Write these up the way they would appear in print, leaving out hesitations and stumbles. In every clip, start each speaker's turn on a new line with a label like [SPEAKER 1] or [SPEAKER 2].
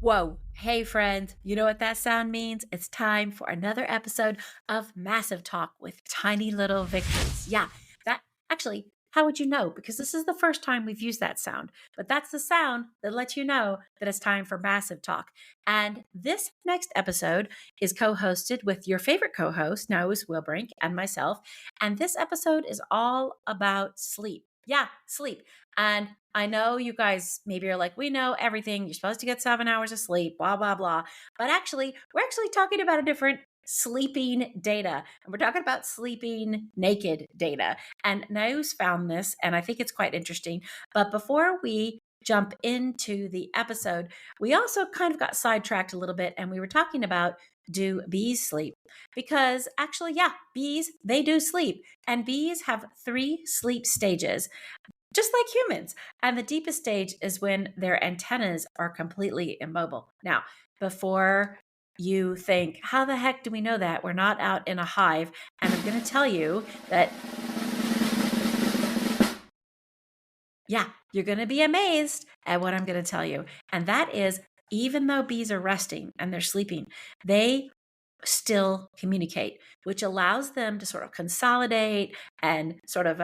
[SPEAKER 1] Whoa. Hey, friend. You know what that sound means? It's time for another episode of Massive Talk with Tiny Little Victories. Yeah, that actually, how would you know? Because this is the first time we've used that sound, but that's the sound that lets you know that it's time for Massive Talk. And this next episode is co hosted with your favorite co host, Naos Wilbrink, and myself. And this episode is all about sleep. Yeah, sleep. And I know you guys maybe are like, we know everything. You're supposed to get 7 hours of sleep, blah, blah, blah. But actually, we're actually talking about a different sleeping data. And we're talking about sleeping naked data. And Naus found this, and I think it's quite interesting. But before we jump into the episode, we also kind of got sidetracked a little bit, and we were talking about, do bees sleep? Because actually, yeah, bees, they do sleep. And bees have 3 sleep stages, just like humans. And the deepest stage is when their antennas are completely immobile. Now, before you think, how the heck do we know that? We're not out in a hive. And I'm going to tell you that, yeah, you're going to be amazed at what I'm going to tell you. And that is, even though bees are resting and they're sleeping, they still communicate, which allows them to sort of consolidate and sort of,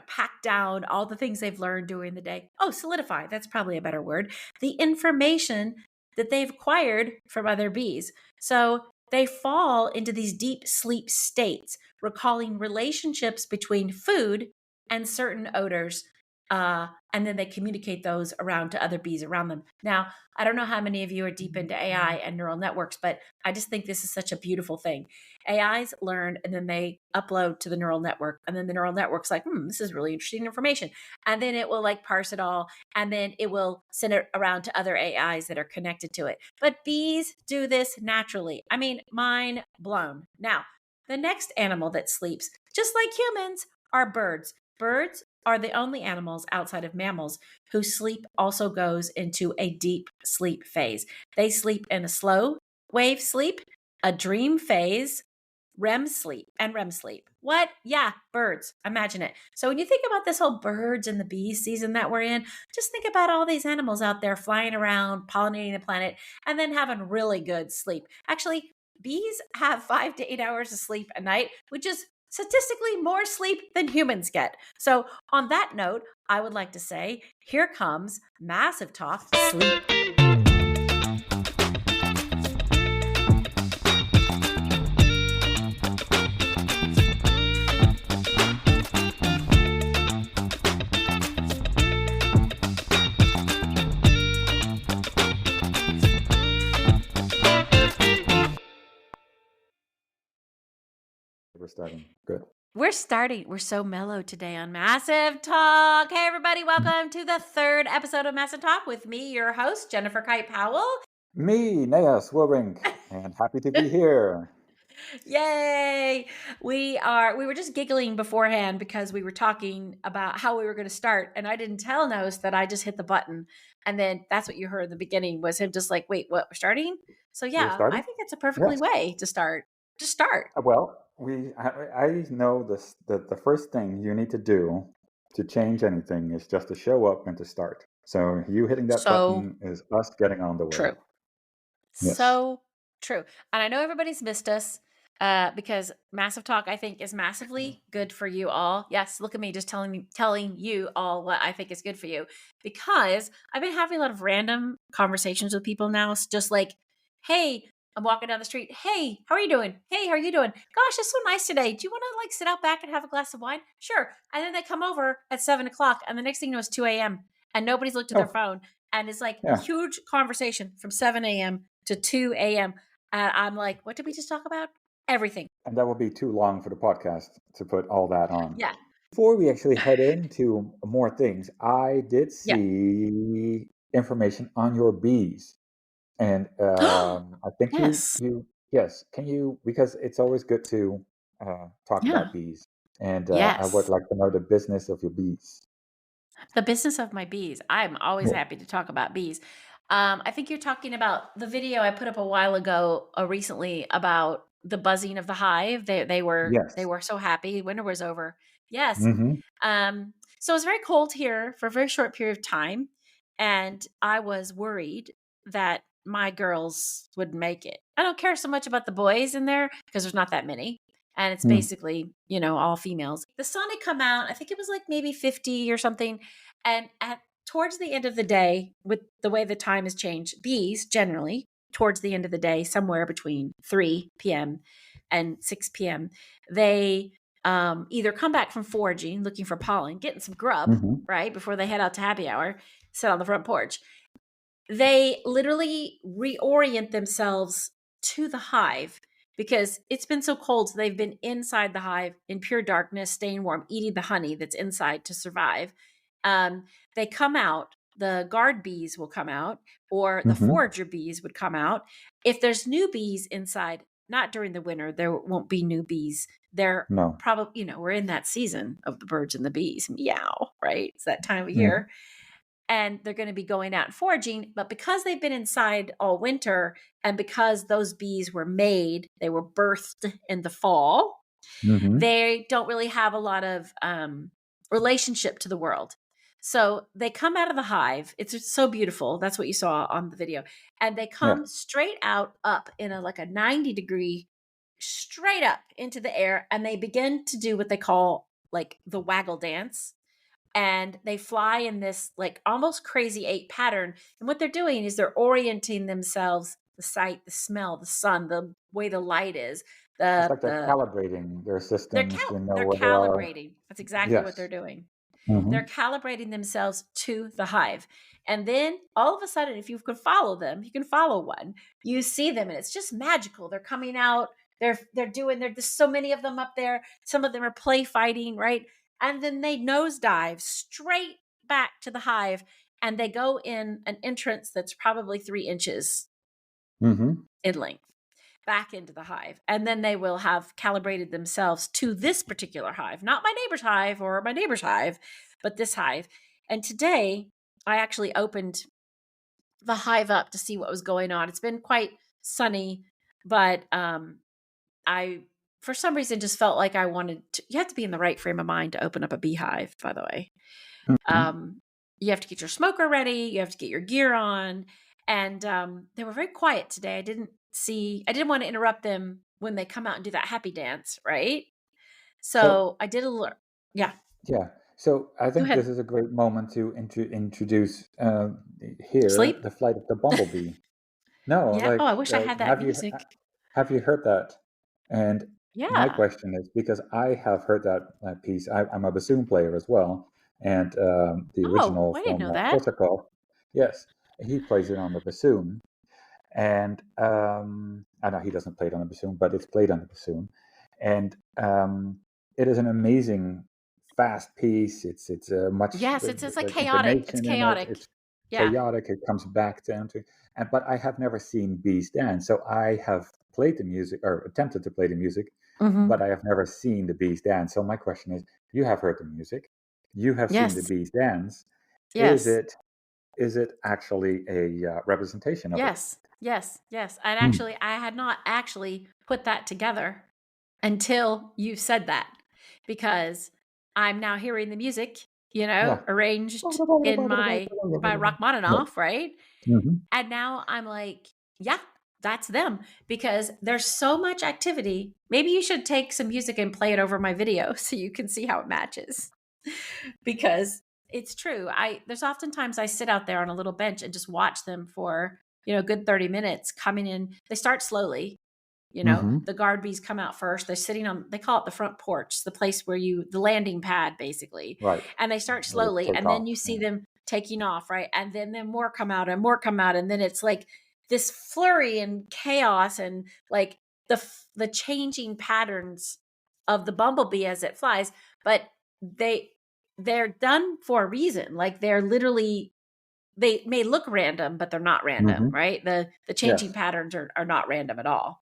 [SPEAKER 1] pack down all the things they've learned during the day. Oh, solidify. That's probably a better word. The information that they've acquired from other bees. So they fall into these deep sleep states, recalling relationships between food and certain odors. And then they communicate those around to other bees around them. Now, I don't know how many of you are deep into AI and neural networks, but I just think this is such a beautiful thing. AIs learn and then they upload to the neural network. And then the neural network's like, this is really interesting information. And then it will like parse it all. And then it will send it around to other AIs that are connected to it. But bees do this naturally. I mean, mind blown. Now, the next animal that sleeps, just like humans, are birds. Birds are the only animals outside of mammals whose sleep also goes into a deep sleep phase. They sleep in a slow wave sleep, a dream phase, REM sleep, and REM sleep. What? Yeah, birds. Imagine it. So when you think about this whole birds and the bees season that we're in, just think about all these animals out there flying around, pollinating the planet, and then having really good sleep. Actually, bees have 5 to 8 hours of sleep a night, which is statistically more sleep than humans get. So, on that note, I would like to say, here comes Massive Talk Sleep.
[SPEAKER 2] We're starting. Good.
[SPEAKER 1] We're starting. We're so mellow today on Massive Talk. Hey, everybody, welcome to the 3rd episode of Massive Talk with me, your host, Jennifer Kite-Powell.
[SPEAKER 2] Me, Naos Wilbrink, and happy to be here.
[SPEAKER 1] Yay! We were just giggling beforehand because we were talking about how we were going to start, and I didn't tell Nose that I just hit the button, and then that's what you heard in the beginning was him just like, wait, what, we're starting? So
[SPEAKER 2] We're
[SPEAKER 1] yeah, I
[SPEAKER 2] starting?
[SPEAKER 1] think it's a perfectly
[SPEAKER 2] Yes.
[SPEAKER 1] way to start. Just start.
[SPEAKER 2] Well, I know this that the first thing you need to do to change anything is just to show up and to start. So you hitting that
[SPEAKER 1] So
[SPEAKER 2] button is us getting on the way.
[SPEAKER 1] true.
[SPEAKER 2] Yes.
[SPEAKER 1] So true. And I know everybody's missed us because Massive Talk, I think, is massively good for you all. Yes, look at me just telling you all what I think is good for you, because I've been having a lot of random conversations with people now. It's just like, hey, I'm walking down the street. Hey, how are you doing? Hey, how are you doing? Gosh, it's so nice today. Do you want to like sit out back and have a glass of wine? Sure. And then they come over at 7 o'clock, and the next thing you know, it's 2 a.m. and nobody's looked at their
[SPEAKER 2] Oh,
[SPEAKER 1] phone. And it's like
[SPEAKER 2] yeah.
[SPEAKER 1] huge conversation from 7 a.m. to 2 a.m. And I'm like, what did we just talk about? Everything.
[SPEAKER 2] And that will be too long for the podcast to put all that on.
[SPEAKER 1] Yeah.
[SPEAKER 2] Before we actually head into more things, I did
[SPEAKER 1] Yeah.
[SPEAKER 2] see information on your bees. And I think
[SPEAKER 1] Yes.
[SPEAKER 2] yes, can you, because it's always good to talk
[SPEAKER 1] Yeah.
[SPEAKER 2] about bees. And I would
[SPEAKER 1] Yes.
[SPEAKER 2] like to know the business of your bees.
[SPEAKER 1] The business of my bees. I'm always
[SPEAKER 2] Yeah.
[SPEAKER 1] happy to talk about bees. I think you're talking about the video I put up a while ago, recently, about the buzzing of the hive. They were
[SPEAKER 2] Yes.
[SPEAKER 1] so happy. Winter was over. Yes.
[SPEAKER 2] Mm-hmm.
[SPEAKER 1] So it was very cold here for a very short period of time, and I was worried that my girls would make it. I don't care so much about the boys in there because there's not that many. And it's
[SPEAKER 2] Mm.
[SPEAKER 1] basically, all females. The sun had come out. I think it was like maybe 50 or something. And towards the end of the day, with the way the time has changed, bees generally, towards the end of the day, somewhere between 3 p.m. and 6 p.m., they either come back from foraging, looking for pollen, getting some grub,
[SPEAKER 2] Hmm.
[SPEAKER 1] right, before they head out to happy hour, sit on the front porch. They literally reorient themselves to the hive because it's been so cold. So they've been inside the hive in pure darkness, staying warm, eating the honey that's inside to survive. They come out, the guard bees will come out, or the
[SPEAKER 2] Hmm.
[SPEAKER 1] forager bees would come out. If there's new bees inside, not during the winter, there won't be new bees. They're
[SPEAKER 2] No.
[SPEAKER 1] probably, we're in that season of the birds and the bees. Meow, right? It's that time of
[SPEAKER 2] Mm.
[SPEAKER 1] year, and they're going to be going out and foraging. But because they've been inside all winter, and because those bees were made, they were birthed in the fall,
[SPEAKER 2] Hmm.
[SPEAKER 1] they don't really have a lot of relationship to the world. So they come out of the hive. It's so beautiful. That's what you saw on the video. And they
[SPEAKER 2] Yeah.
[SPEAKER 1] come straight out up in like a 90-degree, straight up into the air. And they begin to do what they call like the waggle dance, and they fly in this like almost crazy 8 pattern. And what they're doing is they're orienting themselves, the sight, the smell, the sun, the way the light is,
[SPEAKER 2] It's
[SPEAKER 1] the
[SPEAKER 2] like they're calibrating their systems to know
[SPEAKER 1] they're
[SPEAKER 2] where they are.
[SPEAKER 1] calibrating. That's exactly what they're
[SPEAKER 2] Yes.
[SPEAKER 1] doing.
[SPEAKER 2] Hmm.
[SPEAKER 1] They're calibrating themselves to the hive. And then all of a sudden, if you can follow them, you can follow one, you see them, and it's just magical. They're coming out, there's so many of them up there. Some of them are play fighting, right? And then they nosedive straight back to the hive, and they go in an entrance that's probably 3 inches
[SPEAKER 2] Hmm.
[SPEAKER 1] in length back into the hive. And then they will have calibrated themselves to this particular hive, not my neighbor's hive or my neighbor's hive, but this hive. And today I actually opened the hive up to see what was going on. It's been quite sunny, but I, for some reason, just felt like I wanted to. You have to be in the right frame of mind to open up a beehive, by the way.
[SPEAKER 2] Hmm.
[SPEAKER 1] Um, you have to get your smoker ready. You have to get your gear on. And they were very quiet today. I didn't want to interrupt them when they come out and do that happy dance, right?
[SPEAKER 2] So
[SPEAKER 1] So I did a little, yeah,
[SPEAKER 2] yeah. So I
[SPEAKER 1] go
[SPEAKER 2] think this
[SPEAKER 1] ahead.
[SPEAKER 2] is a great moment to introduce here
[SPEAKER 1] Sleep?
[SPEAKER 2] the flight of the bumblebee. No,
[SPEAKER 1] Yeah. Oh,
[SPEAKER 2] like
[SPEAKER 1] I wish I had that music.
[SPEAKER 2] have you heard that? And my
[SPEAKER 1] Yeah.
[SPEAKER 2] question is because I have heard that piece. I'm a bassoon player as well, and the
[SPEAKER 1] Oh,
[SPEAKER 2] original
[SPEAKER 1] I didn't
[SPEAKER 2] from
[SPEAKER 1] know that.
[SPEAKER 2] Korsakov, yes, he plays it on the bassoon, and I know he doesn't play it on the bassoon, but it's played on the bassoon, and it is an amazing, fast piece. It's a much
[SPEAKER 1] Yes, it's like
[SPEAKER 2] the
[SPEAKER 1] chaotic. It's
[SPEAKER 2] intonation in it.
[SPEAKER 1] chaotic.
[SPEAKER 2] It's
[SPEAKER 1] Yeah.
[SPEAKER 2] chaotic. It comes back down to, but I have never seen bees dance, so I have played the music or attempted to play the music, but
[SPEAKER 1] Hmm.
[SPEAKER 2] I have never seen the bees dance. So my question is: you have heard the music, you have seen the
[SPEAKER 1] Yes.
[SPEAKER 2] bees dance. Is
[SPEAKER 1] Yes.
[SPEAKER 2] it is it actually a representation of it?
[SPEAKER 1] Yes. Yes. Yes. And
[SPEAKER 2] Hmm.
[SPEAKER 1] actually, I had not actually put that together until you said that, because I'm now hearing the music,
[SPEAKER 2] Yeah.
[SPEAKER 1] arranged in my by
[SPEAKER 2] Yeah.
[SPEAKER 1] Rachmaninoff, right?
[SPEAKER 2] Mhm.
[SPEAKER 1] And now I'm like, yeah, that's them, because there's so much activity. Maybe you should take some music and play it over my video so you can see how it matches. Because it's true. There's oftentimes I sit out there on a little bench and just watch them for, a good 30 minutes coming in. They start slowly.
[SPEAKER 2] Mhm.
[SPEAKER 1] The guard bees come out first. They're sitting on, they call it the front porch, the place where the landing pad basically.
[SPEAKER 2] Right.
[SPEAKER 1] And they start
[SPEAKER 2] Where they
[SPEAKER 1] slowly,
[SPEAKER 2] take
[SPEAKER 1] and then
[SPEAKER 2] off.
[SPEAKER 1] you see
[SPEAKER 2] Yeah.
[SPEAKER 1] them taking off, right? And then more come out and more come out. And then it's like this flurry and chaos, and like the changing patterns of the bumblebee as it flies. But they, they're done for a reason. Like they're literally, they may look random, but they're not random,
[SPEAKER 2] Mhm.
[SPEAKER 1] right? The changing
[SPEAKER 2] Yes.
[SPEAKER 1] patterns are not random at all.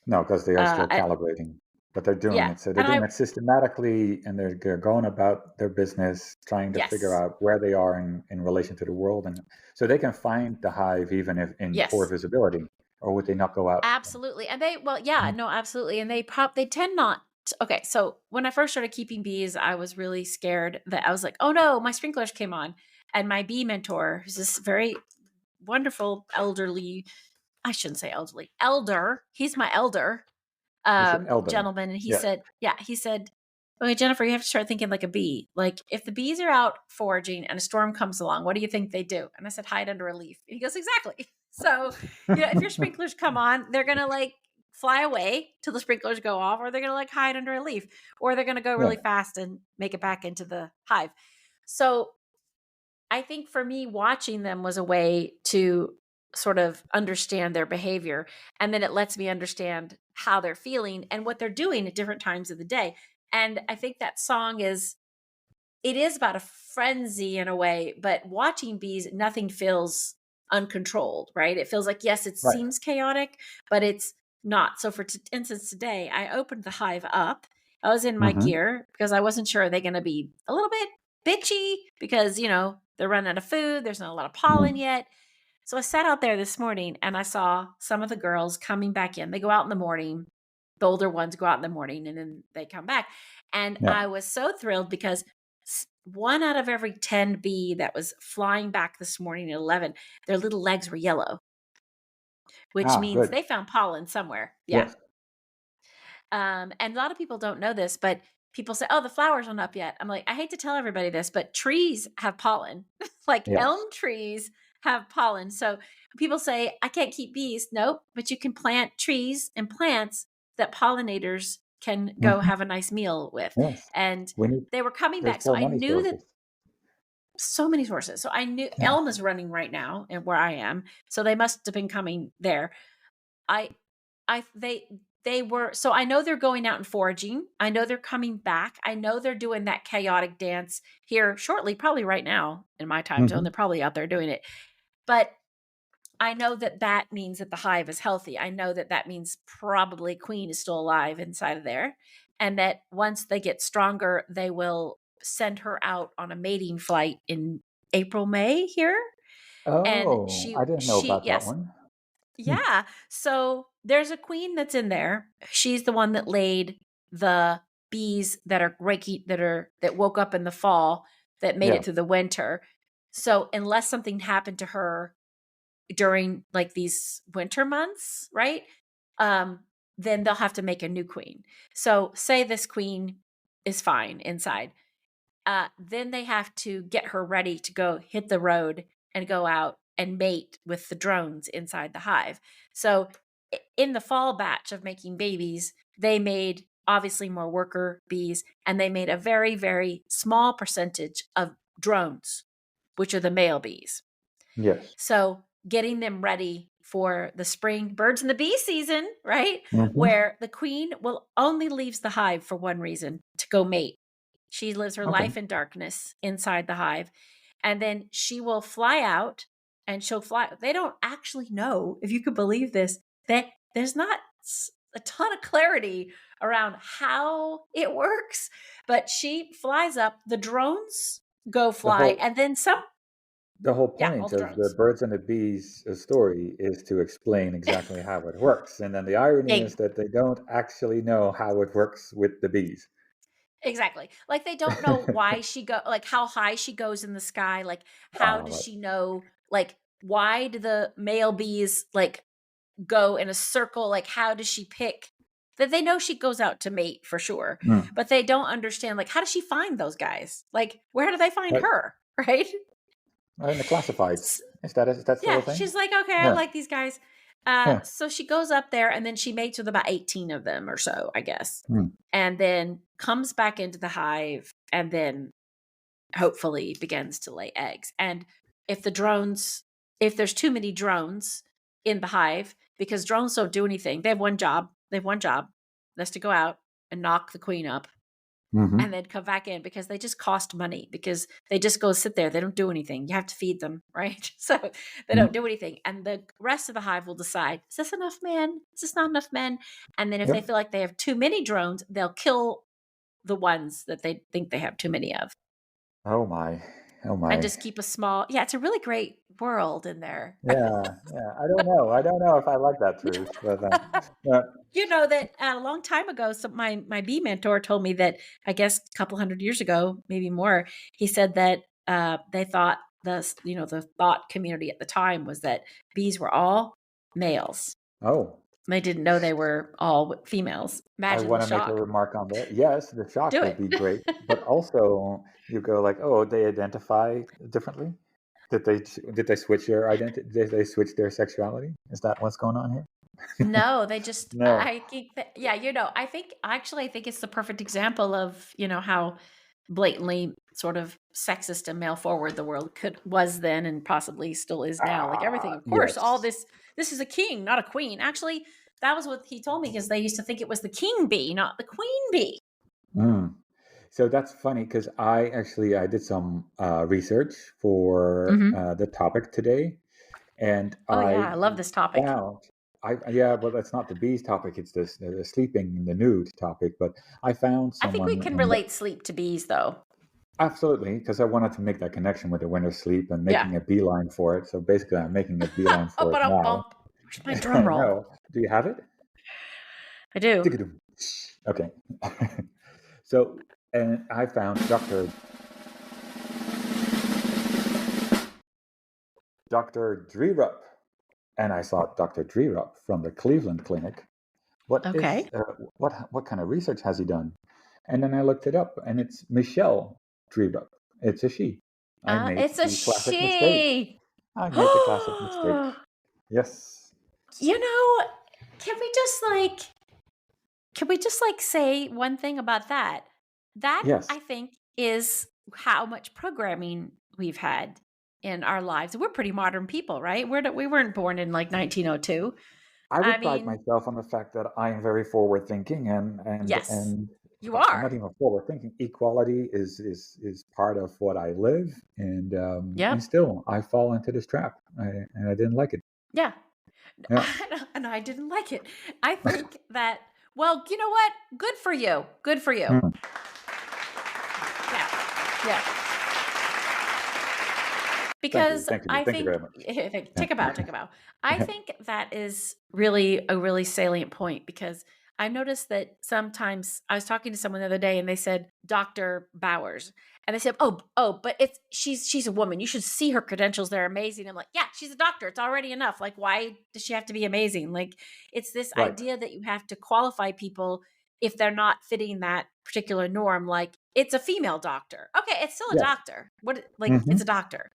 [SPEAKER 2] No, because they are still
[SPEAKER 1] I,
[SPEAKER 2] calibrating, but they're doing
[SPEAKER 1] yeah,
[SPEAKER 2] it. So they're
[SPEAKER 1] and
[SPEAKER 2] doing it systematically, and they're going about their business, trying to figure
[SPEAKER 1] yes,
[SPEAKER 2] out where they are in relation to the world, and so they can find the hive even if in poor
[SPEAKER 1] yes,
[SPEAKER 2] visibility, or would they not go out?
[SPEAKER 1] absolutely. And well, yeah,
[SPEAKER 2] Mm.
[SPEAKER 1] no, absolutely. And they tend not. Okay, so when I first started keeping bees, I was really scared that I was like, oh no, my sprinklers came on, and my bee mentor, who's this very wonderful elderly, I shouldn't say elderly, elder. He's my elder
[SPEAKER 2] Is it elder?
[SPEAKER 1] gentleman. And
[SPEAKER 2] Yes.
[SPEAKER 1] he said, okay, Jennifer, you have to start thinking like a bee. Like if the bees are out foraging and a storm comes along, what do you think they do? And I said, hide under a leaf. And he goes, exactly. So, if your sprinklers come on, they're going to like fly away till the sprinklers go off, or they're going to like hide under a leaf, or they're going to go
[SPEAKER 2] Yeah.
[SPEAKER 1] really fast and make it back into the hive. So I think for me, watching them was a way to sort of understand their behavior. And then it lets me understand how they're feeling and what they're doing at different times of the day. And I think that song it is about a frenzy in a way, but watching bees, nothing feels uncontrolled, right? It feels like, yes, it
[SPEAKER 2] Right.
[SPEAKER 1] seems chaotic, but it's not. So for instance, today I opened the hive up. I was in my
[SPEAKER 2] Mm-hmm.
[SPEAKER 1] gear because I wasn't sure, are they going to be a little bit bitchy because, they're running out of food. There's not a lot of pollen
[SPEAKER 2] Mm.
[SPEAKER 1] yet. So I sat out there this morning and I saw some of the girls coming back in. They go out in the morning. The older ones go out in the morning and then they come back. And
[SPEAKER 2] Yeah.
[SPEAKER 1] I was so thrilled because 1 out of every 10 bee that was flying back this morning at 11, their little legs were yellow, which means
[SPEAKER 2] Good.
[SPEAKER 1] they found pollen somewhere. Yeah.
[SPEAKER 2] Yes.
[SPEAKER 1] And a lot of people don't know this, but people say, oh, the flowers aren't up yet. I'm like, I hate to tell everybody this, but trees have pollen. Like elm
[SPEAKER 2] Yes.
[SPEAKER 1] trees have pollen. So people say, I can't keep bees. Nope. But you can plant trees and plants that pollinators can go
[SPEAKER 2] Mm-hmm.
[SPEAKER 1] have a nice meal with.
[SPEAKER 2] Yes.
[SPEAKER 1] And
[SPEAKER 2] We need.
[SPEAKER 1] they were coming
[SPEAKER 2] There's
[SPEAKER 1] back. So
[SPEAKER 2] so
[SPEAKER 1] I
[SPEAKER 2] many
[SPEAKER 1] knew that
[SPEAKER 2] sources.
[SPEAKER 1] so many sources. So I knew
[SPEAKER 2] Yeah.
[SPEAKER 1] elm is running right now and where I am. So they must have been coming there. I they were, so I know they're going out and foraging. I know they're coming back. I know they're doing that chaotic dance here shortly, probably right now in my time zone.
[SPEAKER 2] Mm-hmm.
[SPEAKER 1] They're probably out there doing it. But I know that means that the hive is healthy. I know that means probably queen is still alive inside of there. And that once they get stronger, they will send her out on a mating flight in April, May here. And
[SPEAKER 2] Oh, I didn't know about that
[SPEAKER 1] yes,
[SPEAKER 2] one. Hmm.
[SPEAKER 1] yeah. So there's a queen that's in there. She's the one that laid the bees that are that woke up in the fall that made
[SPEAKER 2] Yeah.
[SPEAKER 1] it through the winter. So unless something happened to her during like these winter months, right? Then they'll have to make a new queen. So say this queen is fine inside. Then they have to get her ready to go hit the road and go out and mate with the drones inside the hive. So in the fall batch of making babies, they made obviously more worker bees and they made a very, very small percentage of drones, which are the male bees.
[SPEAKER 2] Yes.
[SPEAKER 1] So getting them ready for the spring birds and the bee season, right?
[SPEAKER 2] Mm-hmm.
[SPEAKER 1] Where the queen will only leaves the hive for one reason, to go mate. She lives her
[SPEAKER 2] Okay.
[SPEAKER 1] life in darkness inside the hive. And then she will fly out and she'll fly. They don't actually know, if you could believe this, that there's not a ton of clarity around how it works, but she flies up, the drones go
[SPEAKER 2] The
[SPEAKER 1] fly,
[SPEAKER 2] whole
[SPEAKER 1] and then some,
[SPEAKER 2] the whole
[SPEAKER 1] yeah, all
[SPEAKER 2] point
[SPEAKER 1] the
[SPEAKER 2] of the
[SPEAKER 1] drones.
[SPEAKER 2] birds and the bees story is to explain exactly how it works. And then the irony is that they don't actually know how it works with the bees.
[SPEAKER 1] Exactly. Like they don't know why like how high she goes in the sky. Like how does
[SPEAKER 2] But,
[SPEAKER 1] she know? Like why do the male bees like go in a circle? Like how does she pick? That they know she goes out to mate for sure,
[SPEAKER 2] mm,
[SPEAKER 1] but they don't understand like how does she find those guys? Like where do they find
[SPEAKER 2] right.
[SPEAKER 1] her? Right?
[SPEAKER 2] In the classifieds. Is that still
[SPEAKER 1] Yeah,
[SPEAKER 2] a thing?
[SPEAKER 1] she's like, okay, I
[SPEAKER 2] Yeah.
[SPEAKER 1] like these guys.
[SPEAKER 2] Yeah.
[SPEAKER 1] So she goes up there and then she mates with about 18 of them or so, I guess.
[SPEAKER 2] Mm.
[SPEAKER 1] And then comes back into the hive and then hopefully begins to lay eggs. And if there's too many drones in the hive, because drones don't do anything, they have one job. That's to go out and knock the queen up
[SPEAKER 2] Mm-hmm.
[SPEAKER 1] and then come back in because they just cost money because they just go sit there. They don't do anything. You have to feed them, right? So they don't
[SPEAKER 2] Mm.
[SPEAKER 1] do anything. And the rest of the hive will decide, is this enough men? Is this not enough men? And then if they
[SPEAKER 2] Yep.
[SPEAKER 1] feel like they have too many drones, they'll kill the ones that they think they have too many of
[SPEAKER 2] Oh my. Oh
[SPEAKER 1] and
[SPEAKER 2] my.
[SPEAKER 1] just keep a small, yeah, it's a really great world in there.
[SPEAKER 2] Yeah. Yeah. I don't know. I don't know if I like that truth, but uh,
[SPEAKER 1] You know that a long time ago, my bee mentor told me that I guess a couple hundred years ago, maybe more, he said that they thought the thought community at the time was that bees were all males.
[SPEAKER 2] Oh,
[SPEAKER 1] They didn't know they were all females.
[SPEAKER 2] I
[SPEAKER 1] Imagine the
[SPEAKER 2] want to make a
[SPEAKER 1] shock.
[SPEAKER 2] remark on that. Yes, the shock
[SPEAKER 1] Do
[SPEAKER 2] would
[SPEAKER 1] it.
[SPEAKER 2] be great, but also you go like, oh, they identify differently. Did they switch their identity? Did they switch their sexuality? Is that what's going on here?
[SPEAKER 1] No, they just,
[SPEAKER 2] No.
[SPEAKER 1] I think that, yeah, I think it's the perfect example of, how blatantly sort of sexist and male forward the world was then and possibly still is now. Like everything, of course, all
[SPEAKER 2] Yes.
[SPEAKER 1] this is a king, not a queen. Actually, that was what he told me because they used to think it was the king bee, not the queen bee.
[SPEAKER 2] Mm. So that's funny because I did some research for
[SPEAKER 1] Hmm.
[SPEAKER 2] the topic today, and
[SPEAKER 1] Oh yeah,
[SPEAKER 2] I
[SPEAKER 1] I love this topic.
[SPEAKER 2] found I yeah, but that's not the bees topic. It's this the sleeping in the nude topic. But I found
[SPEAKER 1] I think we
[SPEAKER 2] someone
[SPEAKER 1] can
[SPEAKER 2] in the
[SPEAKER 1] relate sleep to bees though.
[SPEAKER 2] absolutely because I wanted to make that connection with the winter sleep and
[SPEAKER 1] Yeah.
[SPEAKER 2] making a beeline for it. So basically, I'm making a beeline
[SPEAKER 1] Oh,
[SPEAKER 2] for it
[SPEAKER 1] but
[SPEAKER 2] now.
[SPEAKER 1] bump. Where's my drum roll?
[SPEAKER 2] No, do you have it?
[SPEAKER 1] I do.
[SPEAKER 2] Tick-a-doom. Okay. So, and I found Dr. Dreerup, and I saw Dr. Dreerup from the Cleveland Clinic.
[SPEAKER 1] Okay.
[SPEAKER 2] What kind of research has he done? And then I looked it up, and it's Michelle Dreerup. It's a she. I made
[SPEAKER 1] It's a
[SPEAKER 2] the classic mistake.
[SPEAKER 1] she.
[SPEAKER 2] I made the classic mistake. Yes.
[SPEAKER 1] You know, can we just like say one thing about that? That
[SPEAKER 2] Yes.
[SPEAKER 1] I think is how much programming we've had in our lives. We're pretty modern people, right? We weren't born in like 1902.
[SPEAKER 2] I
[SPEAKER 1] I
[SPEAKER 2] would pride
[SPEAKER 1] mean,
[SPEAKER 2] myself on the fact that I am very forward thinking
[SPEAKER 1] yes,
[SPEAKER 2] and
[SPEAKER 1] you
[SPEAKER 2] well, I'm not
[SPEAKER 1] are.
[SPEAKER 2] even forward thinking. Equality is part of what I live, and
[SPEAKER 1] Yep.
[SPEAKER 2] still I fall into this trap, and I didn't like it.
[SPEAKER 1] Yeah.
[SPEAKER 2] Yeah.
[SPEAKER 1] And I didn't like it. I think that, well, you know what? Good for you. Good for you.
[SPEAKER 2] Mm.
[SPEAKER 1] Yeah. Yeah.
[SPEAKER 2] Thank you,
[SPEAKER 1] Because
[SPEAKER 2] thank you,
[SPEAKER 1] I
[SPEAKER 2] thank you
[SPEAKER 1] think,
[SPEAKER 2] very much.
[SPEAKER 1] take a bow, take a bow. I think that is really a really salient point because I've noticed that sometimes I was talking to someone the other day and they said Dr. Bowers. And they said, oh, but she's a woman. You should see her credentials. They're amazing. I'm like, yeah, she's a doctor. It's already enough. Like, why does she have to be amazing? Like, it's this
[SPEAKER 2] Right.
[SPEAKER 1] idea that you have to qualify people if they're not fitting that particular norm. Like, it's a female doctor. Okay, it's still a
[SPEAKER 2] Yes.
[SPEAKER 1] doctor. It's
[SPEAKER 2] Hmm.
[SPEAKER 1] a doctor.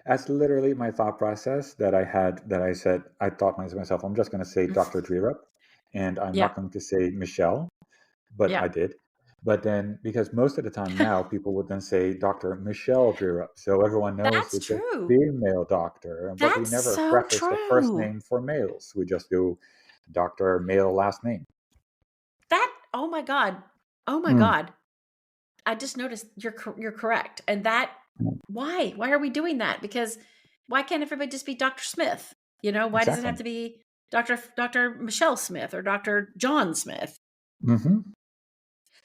[SPEAKER 2] That's literally my thought process that I had. That I said I thought to myself, I'm just going to say Dr. Dreerup, and I'm not
[SPEAKER 1] Yep.
[SPEAKER 2] going to say Michelle, but I
[SPEAKER 1] Yep.
[SPEAKER 2] did. But then, because most of the time now, people would then say Dr. Michelle Dreerup, so everyone knows
[SPEAKER 1] That's
[SPEAKER 2] it's a
[SPEAKER 1] true.
[SPEAKER 2] female doctor. But we
[SPEAKER 1] That's
[SPEAKER 2] never
[SPEAKER 1] so
[SPEAKER 2] preface the first
[SPEAKER 1] true.
[SPEAKER 2] name for males. We just do doctor male last name.
[SPEAKER 1] Oh my God. Oh my
[SPEAKER 2] Mm.
[SPEAKER 1] God. I just noticed you're correct. And that, why? Why are we doing that? Because why can't everybody just be Dr. Smith? Why does it have
[SPEAKER 2] Exactly.
[SPEAKER 1] to be Dr. Michelle Smith or Dr. John Smith?
[SPEAKER 2] Hmm.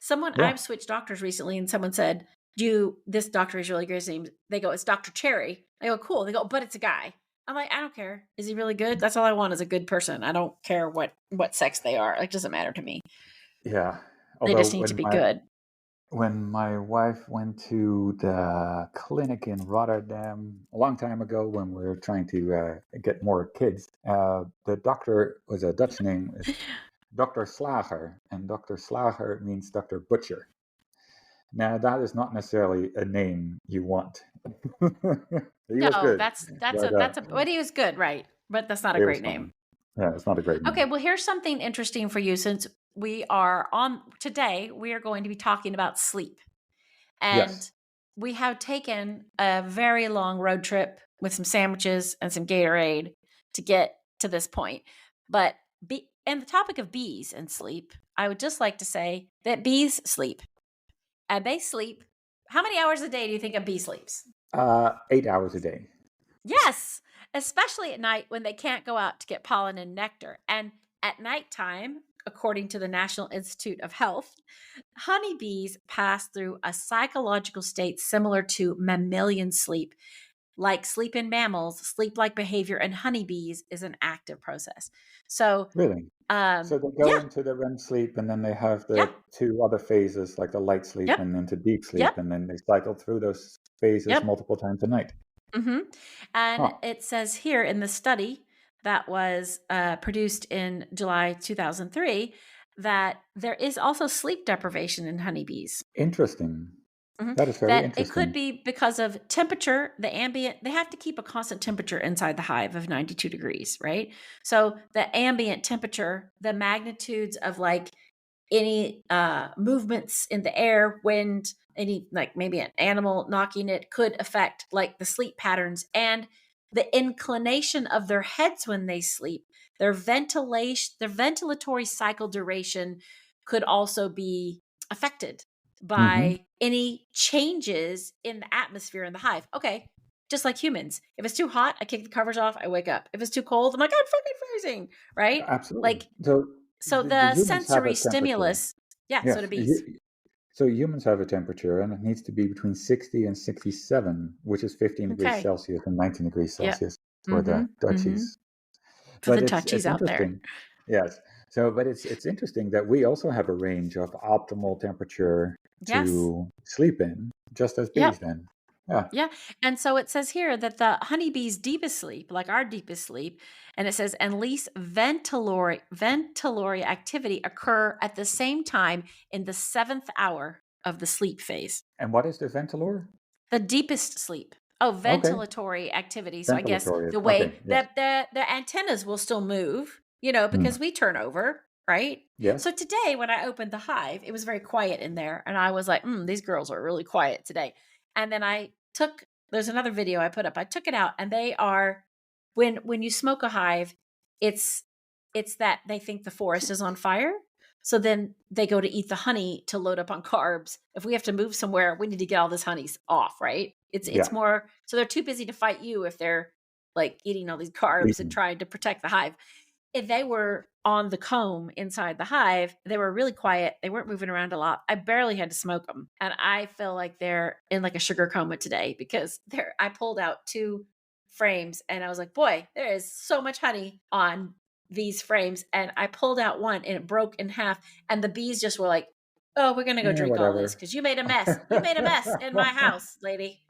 [SPEAKER 2] Yeah.
[SPEAKER 1] I've switched doctors recently and someone said, this doctor is really great. His name, they go, it's Dr. Cherry. I go, cool. They go, but it's a guy. I'm like, I don't care. Is he really good? That's all I want is a good person. I don't care what sex they are. It doesn't matter to me.
[SPEAKER 2] Yeah.
[SPEAKER 1] They
[SPEAKER 2] Although
[SPEAKER 1] just need to be good.
[SPEAKER 2] when my wife went to the clinic in Rotterdam a long time ago when we were trying to get more kids, the doctor was a Dutch name. It's Dr. Slager, and Dr. Slager means Dr. Butcher. Now, that is not necessarily a name you want. He was
[SPEAKER 1] No,
[SPEAKER 2] good, but
[SPEAKER 1] but he was good, right? But that's not a
[SPEAKER 2] it was
[SPEAKER 1] great name.
[SPEAKER 2] fine. Yeah, it's not a great
[SPEAKER 1] Okay,
[SPEAKER 2] name.
[SPEAKER 1] well, here's something interesting for you since we are going to be talking about sleep. And
[SPEAKER 2] Yes,
[SPEAKER 1] we have taken a very long road trip with some sandwiches and some Gatorade to get to this point. But and the topic of bees and sleep, I would just like to say that bees sleep. And they sleep. How many hours a day do you think a bee sleeps?
[SPEAKER 2] 8 hours a day.
[SPEAKER 1] Yes, especially at night when they can't go out to get pollen and nectar. And at nighttime, according to the National Institute of Health, honeybees pass through a psychological state similar to mammalian sleep. Like sleep in mammals, sleep like behavior in honeybees is an active process. So,
[SPEAKER 2] Really? So they
[SPEAKER 1] yeah,
[SPEAKER 2] go into the REM sleep, and then they have
[SPEAKER 1] yeah,
[SPEAKER 2] the two other phases, like the light sleep
[SPEAKER 1] yep,
[SPEAKER 2] and into deep
[SPEAKER 1] yep,
[SPEAKER 2] sleep, and then they cycle through those phases
[SPEAKER 1] yep.
[SPEAKER 2] multiple times a night.
[SPEAKER 1] hmm And
[SPEAKER 2] Huh.
[SPEAKER 1] it says here in the study that was produced in July 2003 that there is also sleep deprivation in honeybees.
[SPEAKER 2] Interesting. That is very
[SPEAKER 1] That it could
[SPEAKER 2] interesting.
[SPEAKER 1] be because of temperature, the ambient, they have to keep a constant temperature inside the hive of 92 degrees, right? So the ambient temperature, the magnitudes of like any movements in the air, wind, any like maybe an animal knocking it could affect like the sleep patterns and the inclination of their heads when they sleep. Their ventilation, their ventilatory cycle duration could also be affected
[SPEAKER 2] Hmm.
[SPEAKER 1] by any changes in the atmosphere in the hive. Okay, just like humans. If it's too hot, I kick the covers off, I wake up. If it's too cold, I'm like, I'm fucking freezing, right?
[SPEAKER 2] Absolutely.
[SPEAKER 1] Like
[SPEAKER 2] So
[SPEAKER 1] so
[SPEAKER 2] the
[SPEAKER 1] the
[SPEAKER 2] humans have a
[SPEAKER 1] sensory
[SPEAKER 2] temperature.
[SPEAKER 1] stimulus, yeah, so do
[SPEAKER 2] Yes.
[SPEAKER 1] bees.
[SPEAKER 2] So humans have a temperature, and it needs to be between 60 and 67, which is 15 degrees
[SPEAKER 1] Okay.
[SPEAKER 2] Celsius and 19 degrees
[SPEAKER 1] Yep.
[SPEAKER 2] Celsius for the
[SPEAKER 1] Mhm. Mhm.
[SPEAKER 2] Dutchies.
[SPEAKER 1] For the
[SPEAKER 2] But
[SPEAKER 1] touchies
[SPEAKER 2] it's
[SPEAKER 1] out there.
[SPEAKER 2] interesting. Yes. So, but it's interesting that we also have a range of optimal temperature
[SPEAKER 1] Yes.
[SPEAKER 2] to sleep in, just as bees.
[SPEAKER 1] Yep.
[SPEAKER 2] Then, yeah.
[SPEAKER 1] Yeah. And so it says here that the honeybee's deepest sleep, like our deepest sleep, and it says, and least ventilatory activity occur at the same time in the seventh hour of the sleep phase.
[SPEAKER 2] And what is the ventilor?
[SPEAKER 1] The deepest sleep. Oh,
[SPEAKER 2] Okay,
[SPEAKER 1] ventilatory activity. So I guess
[SPEAKER 2] ventilatory.
[SPEAKER 1] the
[SPEAKER 2] Okay,
[SPEAKER 1] way
[SPEAKER 2] yes.
[SPEAKER 1] that the antennas will still move,
[SPEAKER 2] Hmm.
[SPEAKER 1] because we turn over, right?
[SPEAKER 2] Yes.
[SPEAKER 1] So today when I opened the hive, it was very quiet in there, and I was like, these girls are really quiet today. And then I took there's another video I put up. I took it out, and they are when you smoke a hive, it's it's that they think the forest is on fire. So then they go to eat the honey to load up on carbs. If we have to move somewhere, we need to get all this honey off, right? It's
[SPEAKER 2] Yeah.
[SPEAKER 1] more so they're too busy to fight you if they're like eating all these carbs and
[SPEAKER 2] Eaten.
[SPEAKER 1] trying to protect the hive. If they were on the comb inside the hive, they were really quiet. They weren't moving around a lot. I barely had to smoke them. And I feel like they're in like a sugar coma today because I pulled out two frames and I was like, boy, there is so much honey on these frames. And I pulled out one and it broke in half. And the bees just were like, oh, we're going to go
[SPEAKER 2] Yeah,
[SPEAKER 1] drink all this
[SPEAKER 2] whatever.
[SPEAKER 1] because you made a mess. You made a mess in my house, lady.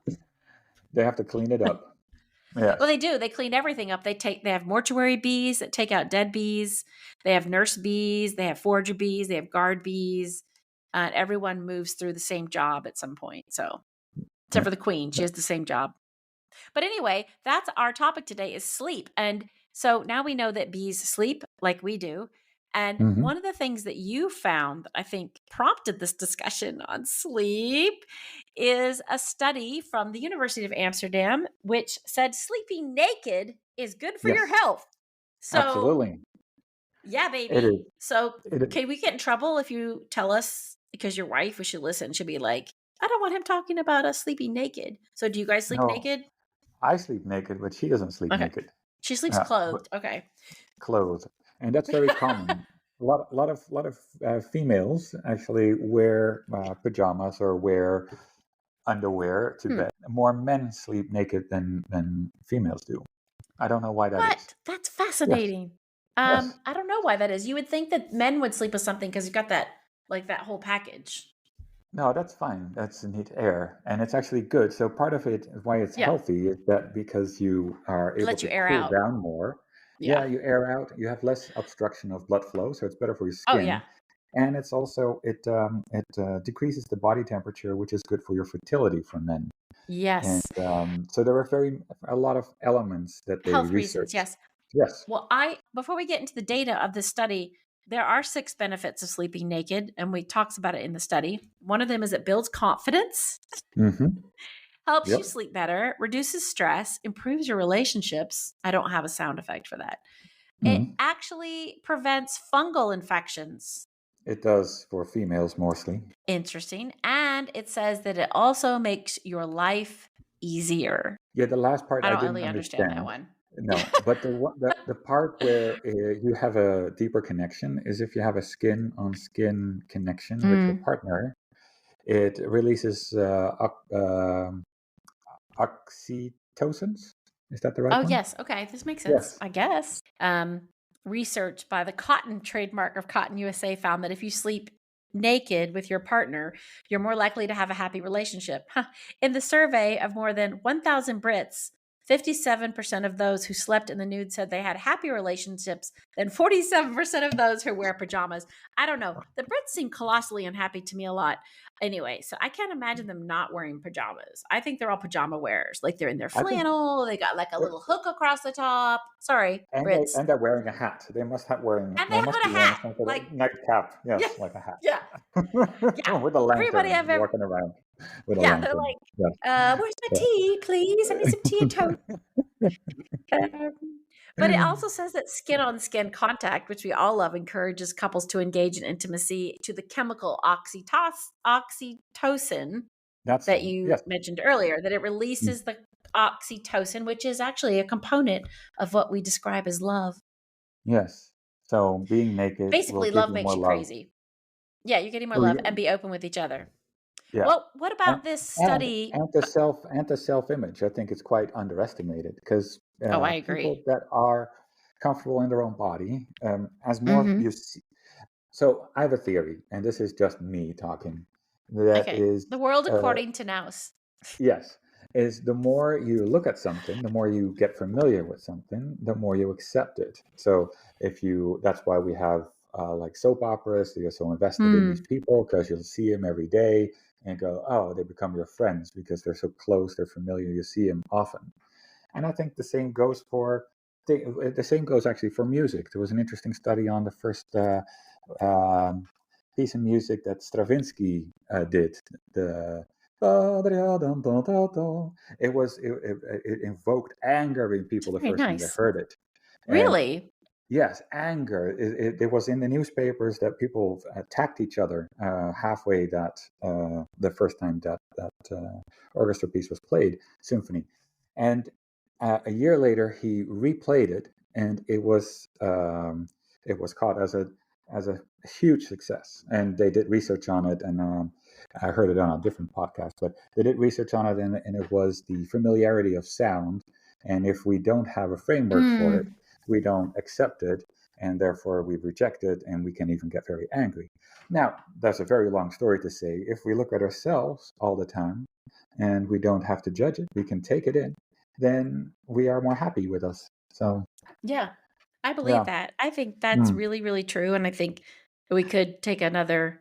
[SPEAKER 2] They have to clean it up.
[SPEAKER 1] Well,
[SPEAKER 2] Yes.
[SPEAKER 1] they do. They clean everything up. They have mortuary bees that take out dead bees. They have nurse bees. They have forager bees. They have guard bees. Everyone moves through the same job at some point. So, except
[SPEAKER 2] Yeah.
[SPEAKER 1] for the queen, she has the same job. But anyway, that's our topic today is sleep. And so now we know that bees sleep like we do. And
[SPEAKER 2] Hmm.
[SPEAKER 1] one of the things that you found that I think prompted this discussion on sleep is a study from the University of Amsterdam, which said sleeping naked is good for your
[SPEAKER 2] Yes.
[SPEAKER 1] health. So,
[SPEAKER 2] Absolutely.
[SPEAKER 1] yeah,
[SPEAKER 2] It is.
[SPEAKER 1] baby. So,
[SPEAKER 2] It is.
[SPEAKER 1] can we get in trouble if you tell us because your wife, we should listen, should be like, I don't want him talking about us sleeping naked. So, do you guys sleep
[SPEAKER 2] No,
[SPEAKER 1] naked?
[SPEAKER 2] I sleep naked, but she doesn't sleep
[SPEAKER 1] Okay.
[SPEAKER 2] naked.
[SPEAKER 1] She sleeps
[SPEAKER 2] But
[SPEAKER 1] clothed. Okay.
[SPEAKER 2] clothes, and that's very common. A lot of females actually wear pajamas or wear underwear to
[SPEAKER 1] Hmm.
[SPEAKER 2] bed. More men sleep naked than females do. I don't know why that is.
[SPEAKER 1] What? That's
[SPEAKER 2] Yes.
[SPEAKER 1] fascinating.
[SPEAKER 2] Yes.
[SPEAKER 1] I don't know why that is. You would think that men would sleep with something because you've got that like that whole package.
[SPEAKER 2] No, that's fine. That's neat air, and it's actually good. So part of it, why it's
[SPEAKER 1] Yeah.
[SPEAKER 2] healthy, is that because you are
[SPEAKER 1] It
[SPEAKER 2] able
[SPEAKER 1] lets
[SPEAKER 2] to
[SPEAKER 1] you air
[SPEAKER 2] cool
[SPEAKER 1] out.
[SPEAKER 2] down more. Yeah,
[SPEAKER 1] Yeah.
[SPEAKER 2] you air out. You have less obstruction of blood flow, so it's better for your
[SPEAKER 1] Oh
[SPEAKER 2] skin.
[SPEAKER 1] yeah.
[SPEAKER 2] And it's also it decreases the body temperature, which is good for your fertility for men. And
[SPEAKER 1] Yes.
[SPEAKER 2] so there are a lot of elements that they
[SPEAKER 1] Health reasons.
[SPEAKER 2] researched.
[SPEAKER 1] Yes.
[SPEAKER 2] Yes.
[SPEAKER 1] Well, I before we get into the data of this study, there are 6 benefits of sleeping naked, and we talks about it in the study. One of them is it builds confidence,
[SPEAKER 2] Hmm.
[SPEAKER 1] helps you
[SPEAKER 2] Yep.
[SPEAKER 1] sleep better, reduces stress, improves your relationships. I don't have a sound effect for that. It
[SPEAKER 2] Hmm.
[SPEAKER 1] actually prevents fungal infections.
[SPEAKER 2] It does for females mostly.
[SPEAKER 1] Interesting. And it says that it also makes your life easier.
[SPEAKER 2] Yeah, the last part
[SPEAKER 1] I
[SPEAKER 2] I
[SPEAKER 1] don't
[SPEAKER 2] didn't
[SPEAKER 1] really understand that
[SPEAKER 2] understand.
[SPEAKER 1] one.
[SPEAKER 2] No, but the part where you have a deeper connection is if you have a skin on skin connection with your
[SPEAKER 1] Mm.
[SPEAKER 2] partner. It releases oxytocins. Is that the right
[SPEAKER 1] Oh,
[SPEAKER 2] one?
[SPEAKER 1] yes. Okay. This makes sense,
[SPEAKER 2] Yes.
[SPEAKER 1] I guess. Research by the Cotton trademark of Cotton USA found that if you sleep naked with your partner, you're more likely to have a happy relationship. Huh. In the survey of more than 1,000 Brits, 57% of those who slept in the nude said they had happy relationships than 47% of those who wear pajamas. I don't know. The Brits seem colossally unhappy to me a lot. Anyway, so I can't imagine them not wearing pajamas. I think they're all pajama wearers. Like they're in their
[SPEAKER 2] I think,
[SPEAKER 1] flannel, they got like a little hook across the top. Sorry, Brits.
[SPEAKER 2] and they're wearing a hat.
[SPEAKER 1] And they
[SPEAKER 2] They
[SPEAKER 1] have
[SPEAKER 2] must
[SPEAKER 1] on
[SPEAKER 2] be
[SPEAKER 1] a
[SPEAKER 2] wearing
[SPEAKER 1] hat.
[SPEAKER 2] some sort
[SPEAKER 1] Like,
[SPEAKER 2] of nightcap.
[SPEAKER 1] yeah,
[SPEAKER 2] Yes, like a hat.
[SPEAKER 1] yeah, yeah.
[SPEAKER 2] With a
[SPEAKER 1] Everybody
[SPEAKER 2] lantern,
[SPEAKER 1] I've ever,
[SPEAKER 2] walking around with a
[SPEAKER 1] yeah, they're
[SPEAKER 2] lantern.
[SPEAKER 1] like,
[SPEAKER 2] Yes.
[SPEAKER 1] where's my tea, please? I need some tea and toast. Um, but it also says that skin on skin contact, which we all love, encourages couples to engage in intimacy to the chemical oxytocin
[SPEAKER 2] That's
[SPEAKER 1] that
[SPEAKER 2] yes,
[SPEAKER 1] you mentioned earlier, that it
[SPEAKER 2] mm,
[SPEAKER 1] releases the oxytocin, which is actually a component of what we describe as love.
[SPEAKER 2] yes. So being naked will
[SPEAKER 1] Basically,
[SPEAKER 2] give
[SPEAKER 1] love
[SPEAKER 2] you
[SPEAKER 1] makes
[SPEAKER 2] more
[SPEAKER 1] you
[SPEAKER 2] love.
[SPEAKER 1] crazy. Yeah, you're getting more
[SPEAKER 2] So
[SPEAKER 1] love
[SPEAKER 2] you,
[SPEAKER 1] and be open with each other.
[SPEAKER 2] yeah,
[SPEAKER 1] Well, what
[SPEAKER 2] and
[SPEAKER 1] about this study?
[SPEAKER 2] and the self image. I think it's quite underestimated because
[SPEAKER 1] Oh, I
[SPEAKER 2] people
[SPEAKER 1] agree.
[SPEAKER 2] that are comfortable in their own body, as more
[SPEAKER 1] Hmm.
[SPEAKER 2] you see. So I have a theory, and this is just me talking. That
[SPEAKER 1] Okay.
[SPEAKER 2] is,
[SPEAKER 1] The world
[SPEAKER 2] uh,
[SPEAKER 1] according to Naos.
[SPEAKER 2] yes, is the more you look at something, the more you get familiar with something, the more you accept it. So if you, that's why we have like soap operas. You're so invested in these
[SPEAKER 1] Hmm.
[SPEAKER 2] people because you'll see them every day and go, oh, they become your friends because they're so close, they're familiar. You see them often, and I think the same goes for the same goes actually for music. There was an interesting study on the first um, piece of music that Stravinsky did. The it invoked anger in
[SPEAKER 1] It's
[SPEAKER 2] people the
[SPEAKER 1] very
[SPEAKER 2] first time they
[SPEAKER 1] nice.
[SPEAKER 2] heard it, and
[SPEAKER 1] Really?
[SPEAKER 2] yes, anger. It was in the newspapers that people attacked each other halfway that the first time that orchestra piece was played, symphony, and a year later he replayed it, and it was caught as a huge success. And they did research on it, and I heard it on a different podcast, but they did research on it, and it was the familiarity of sound. And if we don't have a framework for it,
[SPEAKER 1] Mm.
[SPEAKER 2] we don't accept it, and therefore we reject it, and we can even get very angry. Now, that's a very long story to say. If we look at ourselves all the time and we don't have to judge it, we can take it in, then we are more happy with us. So,
[SPEAKER 1] Yeah, I believe
[SPEAKER 2] yeah.
[SPEAKER 1] that. I think that's
[SPEAKER 2] Mm.
[SPEAKER 1] really, really true. And I think we could take another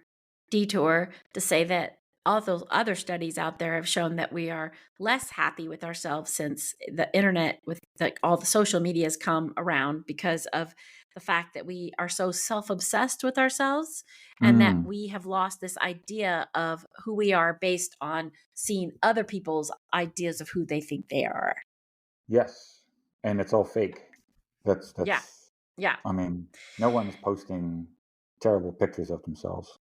[SPEAKER 1] detour to say that all those other studies out there have shown that we are less happy with ourselves since the internet, with like all the social media has come around because of the fact that we are so self obsessed with ourselves and that
[SPEAKER 2] Mm.
[SPEAKER 1] we have lost this idea of who we are based on seeing other people's ideas of who they think they are.
[SPEAKER 2] Yes. And it's all fake.
[SPEAKER 1] Yeah.
[SPEAKER 2] That's,
[SPEAKER 1] Yeah.
[SPEAKER 2] I mean, no one is posting terrible pictures of themselves.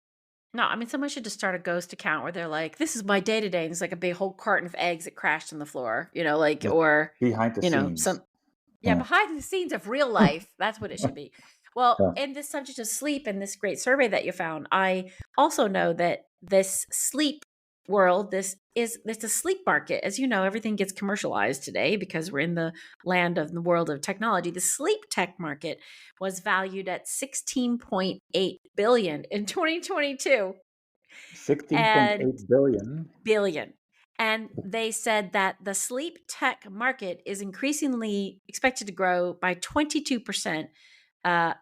[SPEAKER 1] No, I mean, someone should just start a ghost account where they're like, "This is my day to day," and it's like a big whole carton of eggs that crashed on the floor, like,
[SPEAKER 2] Just
[SPEAKER 1] or,
[SPEAKER 2] behind the scenes.
[SPEAKER 1] some, yeah,
[SPEAKER 2] Yeah.
[SPEAKER 1] behind the scenes of real life. That's what it should be. Well,
[SPEAKER 2] Yeah.
[SPEAKER 1] in this subject of sleep and this great survey that you found, I also know that this sleep world, this a sleep market. As you know, everything gets commercialized today because we're in the land of the world of technology. The sleep tech market was valued at 16.8 billion in 2022 and
[SPEAKER 2] 16.8 billion.
[SPEAKER 1] billion. And they said that the sleep tech market is increasingly expected to grow by 22%